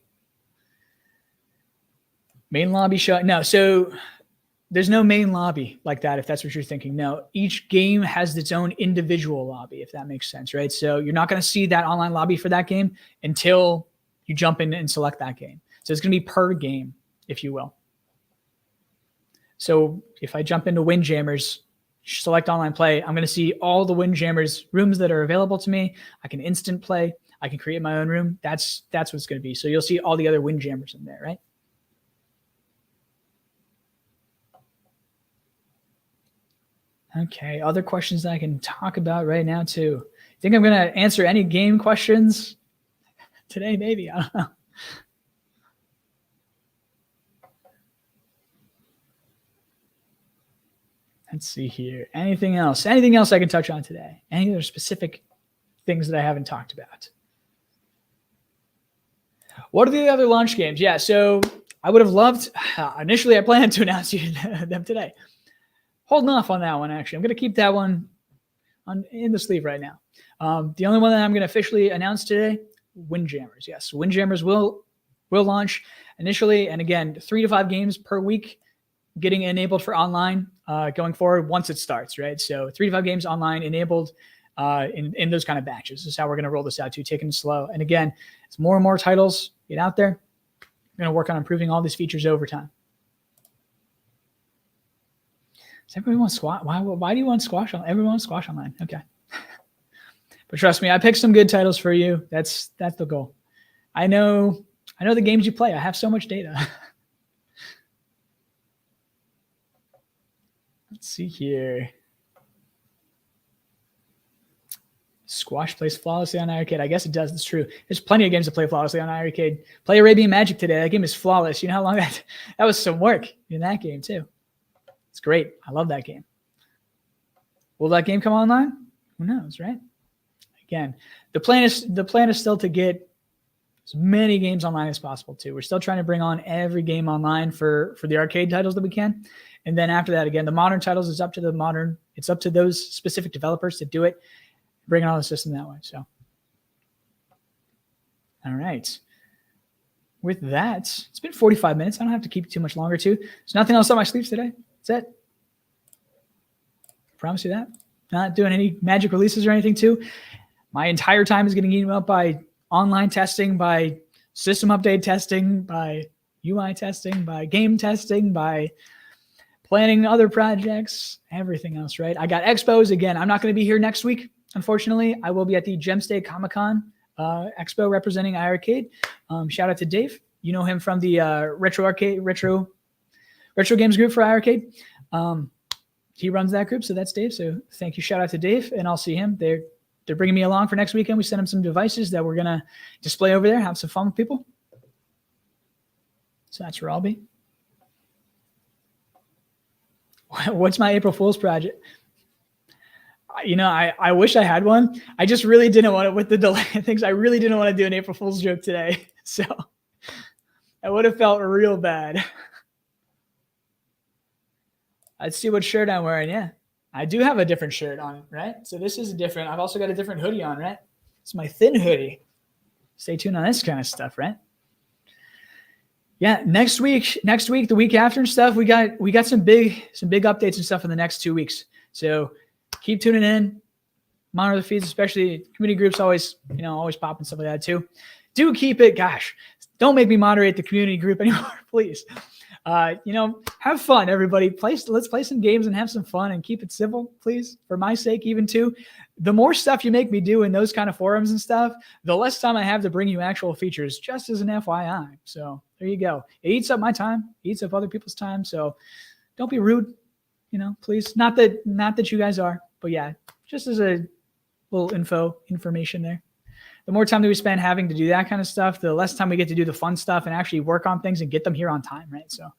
Main lobby show. No, so there's no main lobby like that, if that's what you're thinking. No, each game has its own individual lobby, if that makes sense, right? So you're not going to see that online lobby for that game until you jump in and select that game. So it's going to be per game, if you will. So if I jump into Windjammers, select online play, I'm going to see all the Windjammers rooms that are available to me. I can instant play. I can create my own room. That's what it's going to be. So you'll see all the other Windjammers in there, right? Okay, other questions that I can talk about right now too. Think I'm going to answer any game questions today? Maybe, I don't know. Let's see here. Anything else? Anything else I can touch on today? Any other specific things that I haven't talked about? What are the other launch games? Yeah, so I would have loved, initially I planned to announce them today. Holding off on that one, actually. I'm going to keep that one in the sleeve right now. The only one that I'm going to officially announce today, Windjammers. Yes, Windjammers will launch initially, and again, 3 to 5 games per week getting enabled for online going forward once it starts, right? So 3 to 5 games online enabled in those kind of batches. This is how we're going to roll this out too, taking it slow. And again, as more and more titles get out there, we're going to work on improving all these features over time. Does everybody want squash? Why do you want squash? Everyone wants squash online. Okay. But trust me, I picked some good titles for you. That's the goal. I know the games you play. I have so much data. Let's see here. Squash plays flawlessly on iiRcade. I guess it does. It's true. There's plenty of games to play flawlessly on iiRcade. Play Arabian Magic today. That game is flawless. You know how long that was some work in that game too. It's great. I love that game. Will that game come online? Who knows, right? Again, the plan is still to get as many games online as possible too. We're still trying to bring on every game online for the arcade titles that we can. And then after that, again, the modern titles it's up to those specific developers to do it, bring it on the system that way. So, all right. With that, it's been 45 minutes. I don't have to keep it too much longer too. There's nothing else on my sleeves today. That's it. I promise you that. Not doing any magic releases or anything too. My entire time is getting eaten up by online testing, by system update testing, by UI testing, by game testing, by planning other projects, everything else, right? I got expos. Again, I'm not going to be here next week, unfortunately. I will be at the Gemsday Comic-Con expo representing iiRcade. Shout out to Dave. You know him from the retro games group for iiRcade. He runs that group, so that's Dave. So thank you. Shout out to Dave, and I'll see him. They're bringing me along for next weekend. We sent him some devices that we're going to display over there, have some fun with people. So that's where I'll be. What's my April Fool's project? You know, I wish I had one. I just really didn't want to, with the delay of things, I really didn't want to do an April Fool's joke today. So I would have felt real bad. Let's see what shirt I'm wearing. Yeah, I do have a different shirt on, right? So this is different. I've also got a different hoodie on, right? It's my thin hoodie. Stay tuned on this kind of stuff, right? Yeah, next week, the week after and stuff, we got some big updates and stuff in the next 2 weeks. So keep tuning in, monitor the feeds, especially community groups always popping stuff like that too. Do keep it, gosh, don't make me moderate the community group anymore, please. Have fun, everybody. Let's play some games and have some fun and keep it civil, please, for my sake, even too. The more stuff you make me do in those kind of forums and stuff, the less time I have to bring you actual features, just as an FYI. So there you go. It eats up my time, eats up other people's time. So don't be rude, please. Not that you guys are, but yeah, just as a little information there. The more time that we spend having to do that kind of stuff, the less time we get to do the fun stuff and actually work on things and get them here on time, right? So,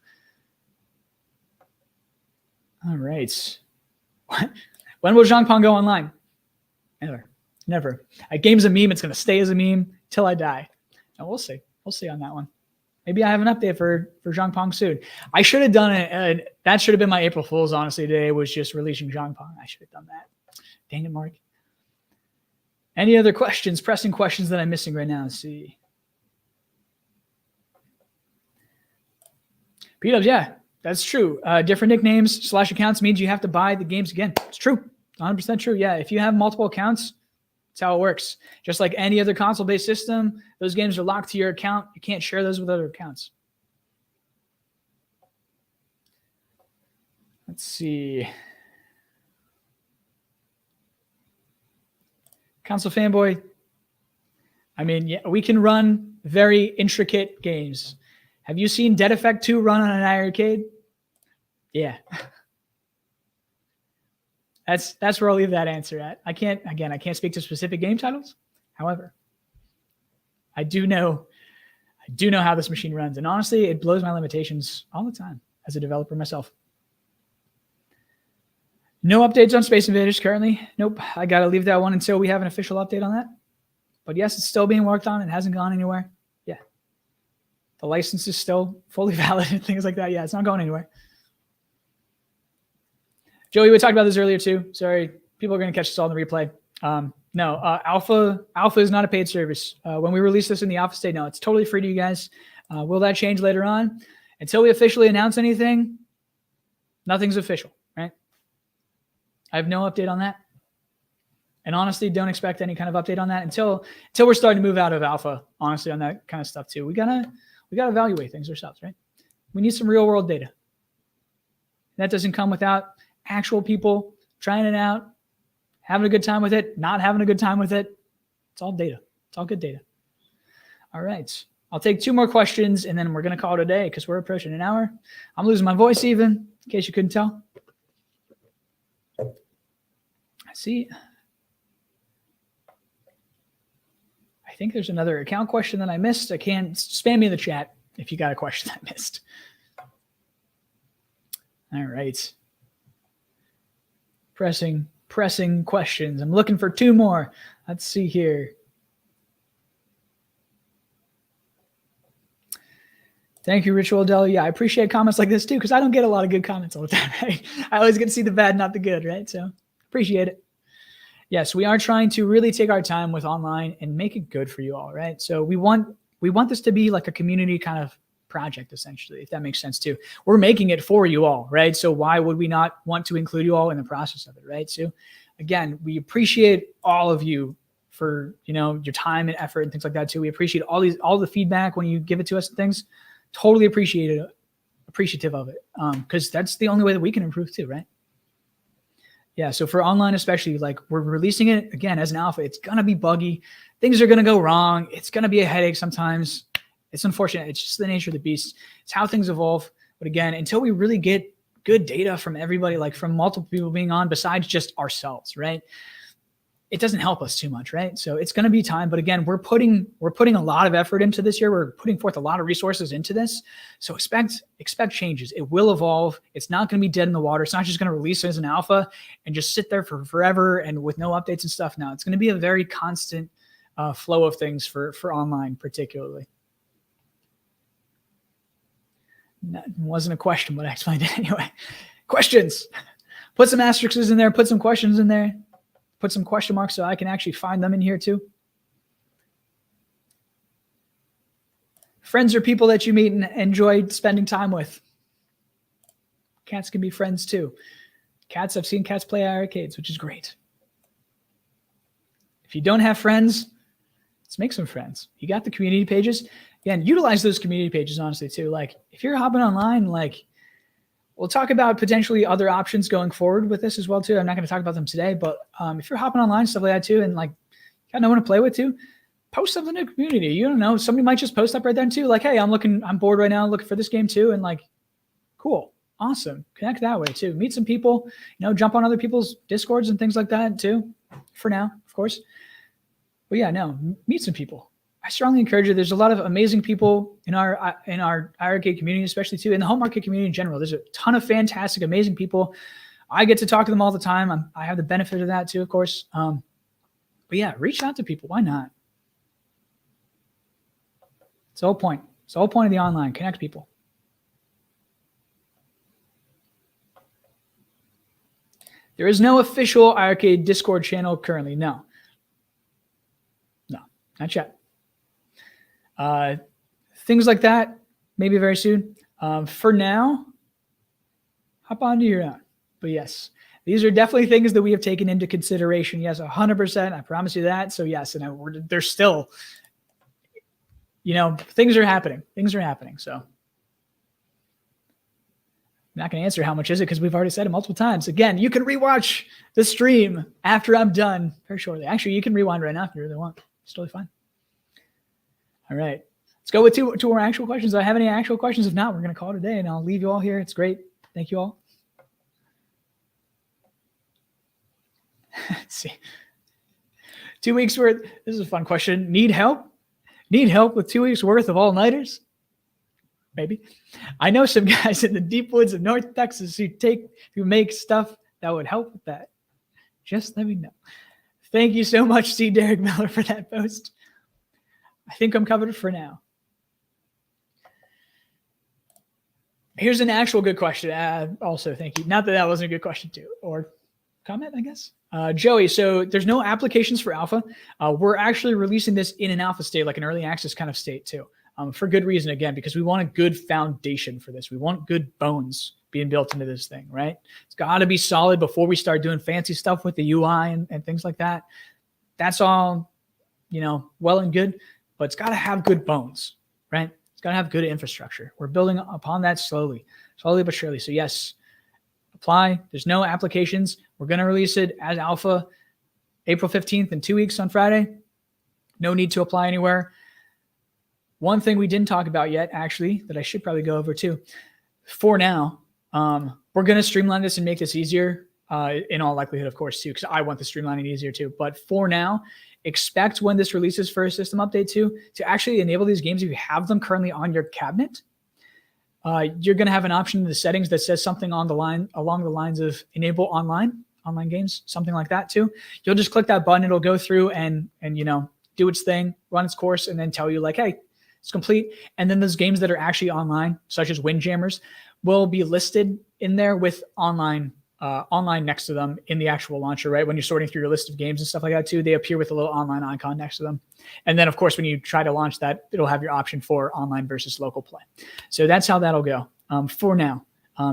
all right. When will Zhangpong go online? Never. A game's a meme. It's going to stay as a meme till I die. And we'll see. We'll see on that one. Maybe I have an update for Zhangpong soon. I should have done it. That should have been my April Fool's, honestly, today was just releasing Zhangpong. I should have done that. Dang it, Mark. Any other questions, pressing questions that I'm missing right now? Let's see. P-Dubs, yeah, that's true. Different nicknames / accounts means you have to buy the games again. It's true. 100% true. Yeah, if you have multiple accounts, that's how it works. Just like any other console-based system, those games are locked to your account. You can't share those with other accounts. Let's see. Console fanboy. I mean, yeah, we can run very intricate games. Have you seen Dead Effect 2 run on an iiRcade? Yeah. That's where I'll leave that answer at. I can't speak to specific game titles. However, I do know how this machine runs. And honestly, it blows my limitations all the time as a developer myself. No updates on Space Invaders currently. Nope. I got to leave that one until we have an official update on that. But yes, it's still being worked on. It hasn't gone anywhere. Yeah. The license is still fully valid and things like that. Yeah, it's not going anywhere. Joey, we talked about this earlier too. Sorry, people are going to catch this all in the replay. Alpha is not a paid service. When we release this in the alpha state, no, it's totally free to you guys. Will that change later on? Until we officially announce anything, nothing's official, right? I have no update on that. And honestly, don't expect any kind of update on that until we're starting to move out of alpha, honestly, on that kind of stuff too. We gotta evaluate things ourselves, right? We need some real world data. That doesn't come without actual people trying it out, having a good time with it, not having a good time with it. It's all data. It's all good data. All right. I'll take 2 more questions and then we're going to call it a day because we're approaching an hour. I'm losing my voice even, in case you couldn't tell. I see. I think there's another account question that I missed. I can spam me in the chat if you got a question I missed. All right. Pressing questions. I'm looking for 2 more. Let's see here. Thank you, Ritual Deli. Yeah, I appreciate comments like this too, because I don't get a lot of good comments all the time, right? I always get to see the bad, not the good, right? So appreciate it. Yes, we are trying to really take our time with online and make it good for you all, right? So we want this to be like a community kind of project, essentially, if that makes sense too. We're making it for you all, right? So why would we not want to include you all in the process of it, right? So again, we appreciate all of you for, your time and effort and things like that too. We appreciate all the feedback when you give it to us and things. Totally appreciative of it, because that's the only way that we can improve too, right? Yeah, so for online especially, like we're releasing it, again, as an alpha. It's going to be buggy. Things are going to go wrong. It's going to be a headache sometimes. It's unfortunate. It's just the nature of the beast. It's how things evolve. But again, until we really get good data from everybody, like from multiple people being on besides just ourselves, right? It doesn't help us too much, right? So it's going to be time. But again, we're putting a lot of effort into this year. We're putting forth a lot of resources into this. So expect changes. It will evolve. It's not going to be dead in the water. It's not just going to release as an alpha and just sit there for forever and with no updates and stuff. Now it's going to be a very constant flow of things for online particularly. That wasn't a question, but I explained it anyway. Questions. Put some asterisks in there. Put some questions in there. Put some question marks so I can actually find them in here too. Friends are people that you meet and enjoy spending time with. Cats can be friends too. I've seen cats play iiRcades, which is great. If you don't have friends, let's make some friends. You got the community pages. Again, utilize those community pages, honestly, too. Like, if you're hopping online, like, we'll talk about potentially other options going forward with this as well, too. I'm not going to talk about them today, but if you're hopping online, stuff like that, too, and, like, you got no one to play with, too, post something in the community. You don't know. Somebody might just post up right then, too. Like, hey, I'm bored right now, looking for this game, too, and, like, cool. Awesome. Connect that way, too. Meet some people, jump on other people's Discords and things like that, too, for now, of course. But, yeah, no, meet some people. I strongly encourage you. There's a lot of amazing people in our iiRcade community, especially too, in the home market community in general. There's a ton of fantastic, amazing people. I get to talk to them all the time. I have the benefit of that too, of course. But yeah, reach out to people. Why not? It's the whole point. It's the whole point of the online. Connect people. There is no official iiRcade Discord channel currently. No, not yet. Things like that, maybe very soon. For now, hop onto your own. But yes, these are definitely things that we have taken into consideration. Yes, 100%. I promise you that. So yes, and there's still, things are happening. Things are happening. So I'm not going to answer how much is it because we've already said it multiple times. Again, you can rewatch the stream after I'm done very shortly. Actually, you can rewind right now if you really want. It's totally fine. All right. Let's go with two more actual questions. Do I have any actual questions? If not, we're going to call it a day, and I'll leave you all here. It's great. Thank you all. Let's see. 2 weeks worth. This is a fun question. Need help? Need help with 2 weeks worth of all-nighters? Maybe. I know some guys in the deep woods of North Texas who make stuff that would help with that. Just let me know. Thank you so much, C. Derek Miller, for that post. I think I'm covered for now. Here's an actual good question. Also, thank you. Not that that wasn't a good question too, or comment, I guess. Joey, so there's no applications for alpha. We're actually releasing this in an alpha state, like an early access kind of state too, for good reason, again, because we want a good foundation for this. We want good bones being built into this thing, right? It's got to be solid before we start doing fancy stuff with the UI and things like that. That's all, well and good. But it's got to have good bones, right? It's got to have good infrastructure. We're building upon that slowly but surely. So yes, apply. There's no applications. We're going to release it as alpha April 15th in 2 weeks on Friday. No need to apply anywhere. One thing we didn't talk about yet, actually, that I should probably go over too. For now, we're going to streamline this and make this easier in all likelihood, of course, too, because I want the streamlining easier too. But for now, expect when this releases for a system update too, to actually enable these games if you have them currently on your cabinet. You're going to have an option in the settings that says something along the lines of enable online games, something like that too. You'll just click that button. It'll go through and do its thing, run its course, and then tell you like, hey, is complete. And then those games that are actually online, such as Windjammers, will be listed in there with online next to them in the actual launcher, right? When you're sorting through your list of games and stuff like that too, they appear with a little online icon next to them. And then of course, when you try to launch that, it'll have your option for online versus local play. So that's how that'll go for now.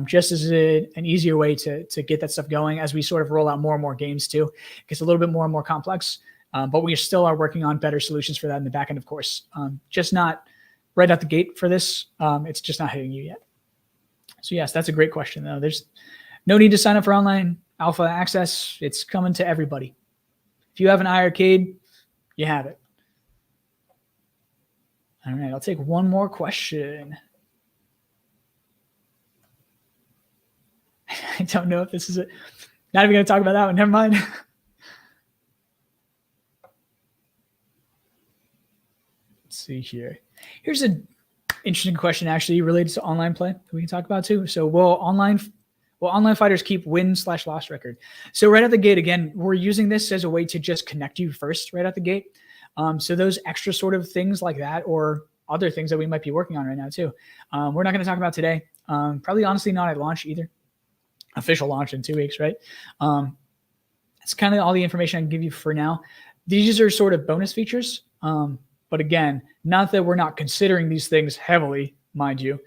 Just as an easier way to get that stuff going as we sort of roll out more and more games too. It gets a little bit more and more complex, but we still are working on better solutions for that in the back end, of course. Just not right out the gate for this. It's just not hitting you yet. So yes, that's a great question though. There's no need to sign up for online alpha access. It's coming to everybody. If you have an iiRcade, you have it. All right, I'll take one more question. I don't know if this is it. Not even going to talk about that one. Never mind. Let's see here. Here's an interesting question actually related to online play that we can talk about too. So will online fighters keep win/loss record? So right out the gate, again, we're using this as a way to just connect you first right out the gate. So those extra sort of things like that, or other things that we might be working on right now too, we're not going to talk about today. Probably honestly not at launch either. Official launch in 2 weeks, right? That's kind of all the information I can give you for now. These are sort of bonus features. But again, not that we're not considering these things heavily, mind you,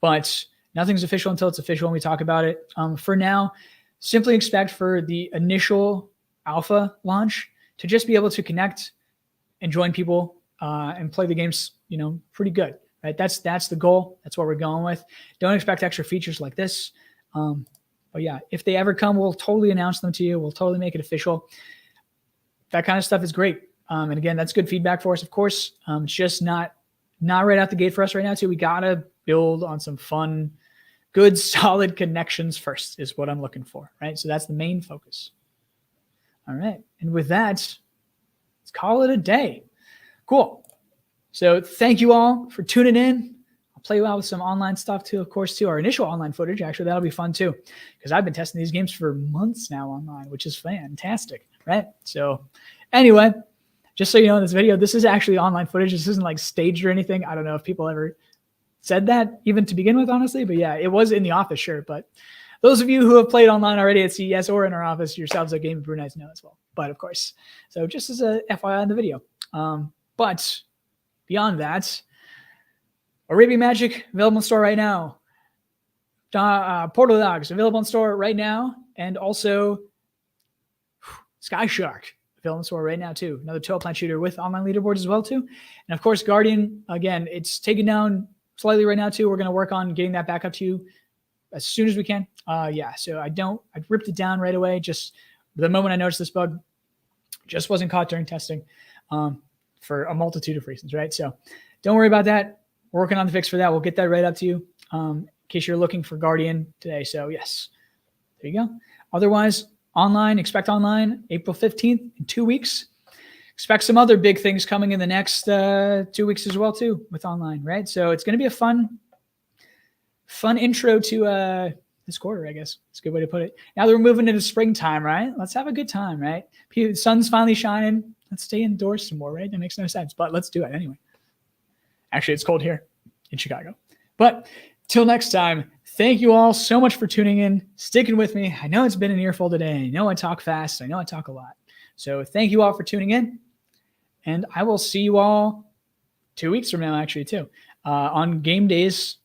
but nothing's official until it's official when we talk about it. For now, simply expect for the initial alpha launch to just be able to connect and join people and play the games, pretty good, right? That's the goal. That's what we're going with. Don't expect extra features like this. But yeah, if they ever come, we'll totally announce them to you. We'll totally make it official. That kind of stuff is great. And again, that's good feedback for us, of course. It's just not right out the gate for us right now too. We got to build on some fun, good, solid connections first is what I'm looking for, right? So that's the main focus. All right. And with that, let's call it a day. Cool. So thank you all for tuning in. I'll play you out with some online stuff too, of course, too. Our initial online footage, actually, that'll be fun too, because I've been testing these games for months now online, which is fantastic, right? So anyway, just so you know, in this video, this is actually online footage. This isn't like staged or anything. I don't know if people ever said that even to begin with, honestly, but yeah, it was in the office, sure. But those of you who have played online already at CES or in our office yourselves at Game of Brunei know as well. But of course, so just as a FYI in the video. But beyond that, Arabian Magic available in store right now. Portal Dogs available in store right now, and also Sky Shark available in store right now too. Another 12-planet shooter with online leaderboards as well too. And of course, Guardian, again, it's taken down slightly right now too. We're going to work on getting that back up to you as soon as we can. Yeah, so I ripped it down right away. Just the moment I noticed this bug, just wasn't caught during testing for a multitude of reasons, right? So don't worry about that. We're working on the fix for that. We'll get that right up to you in case you're looking for Guardian today. So yes, there you go. Otherwise, online, expect online April 15th in 2 weeks. Expect some other big things coming in the next 2 weeks as well too with online, right? So it's going to be a fun intro to this quarter, I guess. It's a good way to put it. Now that we're moving into springtime, right? Let's have a good time, right? The sun's finally shining. Let's stay indoors some more, right? That makes no sense, but let's do it anyway. Actually, it's cold here in Chicago. But till next time, thank you all so much for tuning in, sticking with me. I know it's been an earful today. I know I talk fast. I know I talk a lot. So thank you all for tuning in. And I will see you all 2 weeks from now, actually, too, on Gamedaze,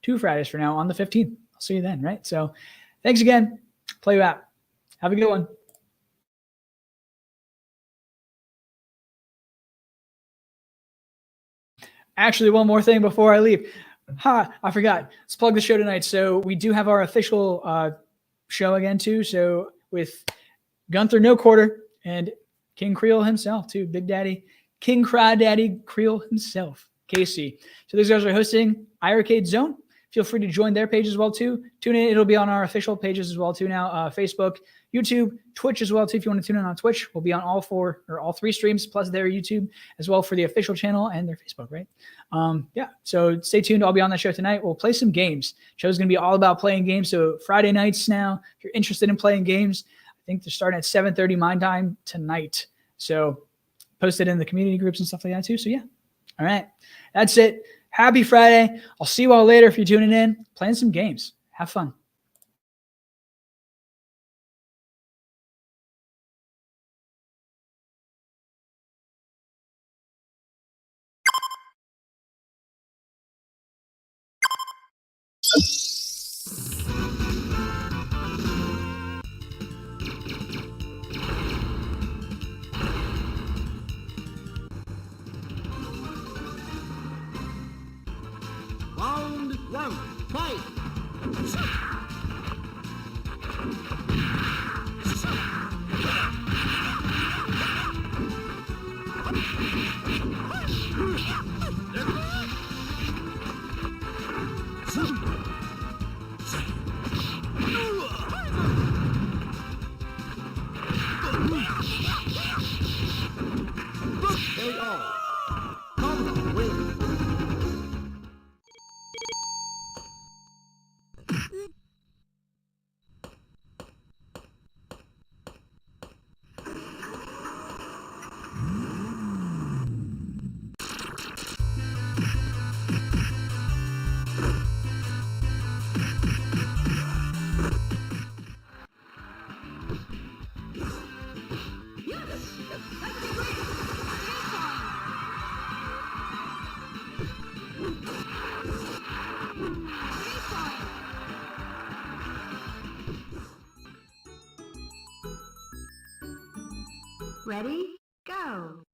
2 Fridays from now on the 15th. I'll see you then, right? So thanks again. Play you out. Have a good one. Actually, one more thing before I leave. I forgot. Let's plug the show tonight. So we do have our official show again, too. So with Gunther No Quarter and King Creole himself, too. Big Daddy, King Crawdaddy Creole himself, Casey. So these guys are hosting iiRcade Zone. Feel free to join their page as well, too. Tune in. It'll be on our official pages as well, too, now. Facebook, YouTube, Twitch as well, too. If you want to tune in on Twitch, we'll be on all 3 streams, plus their YouTube as well for the official channel and their Facebook, right? Yeah, so stay tuned. I'll be on that show tonight. We'll play some games. Show's going to be all about playing games. So Friday nights now, if you're interested in playing games, I think they're starting at 7:30 my time tonight. So post it in the community groups and stuff like that, too. So, yeah. All right. That's it. Happy Friday. I'll see you all later if you're tuning in, playing some games. Have fun. Round one, fight! Carry on. Come win. Ready? Go!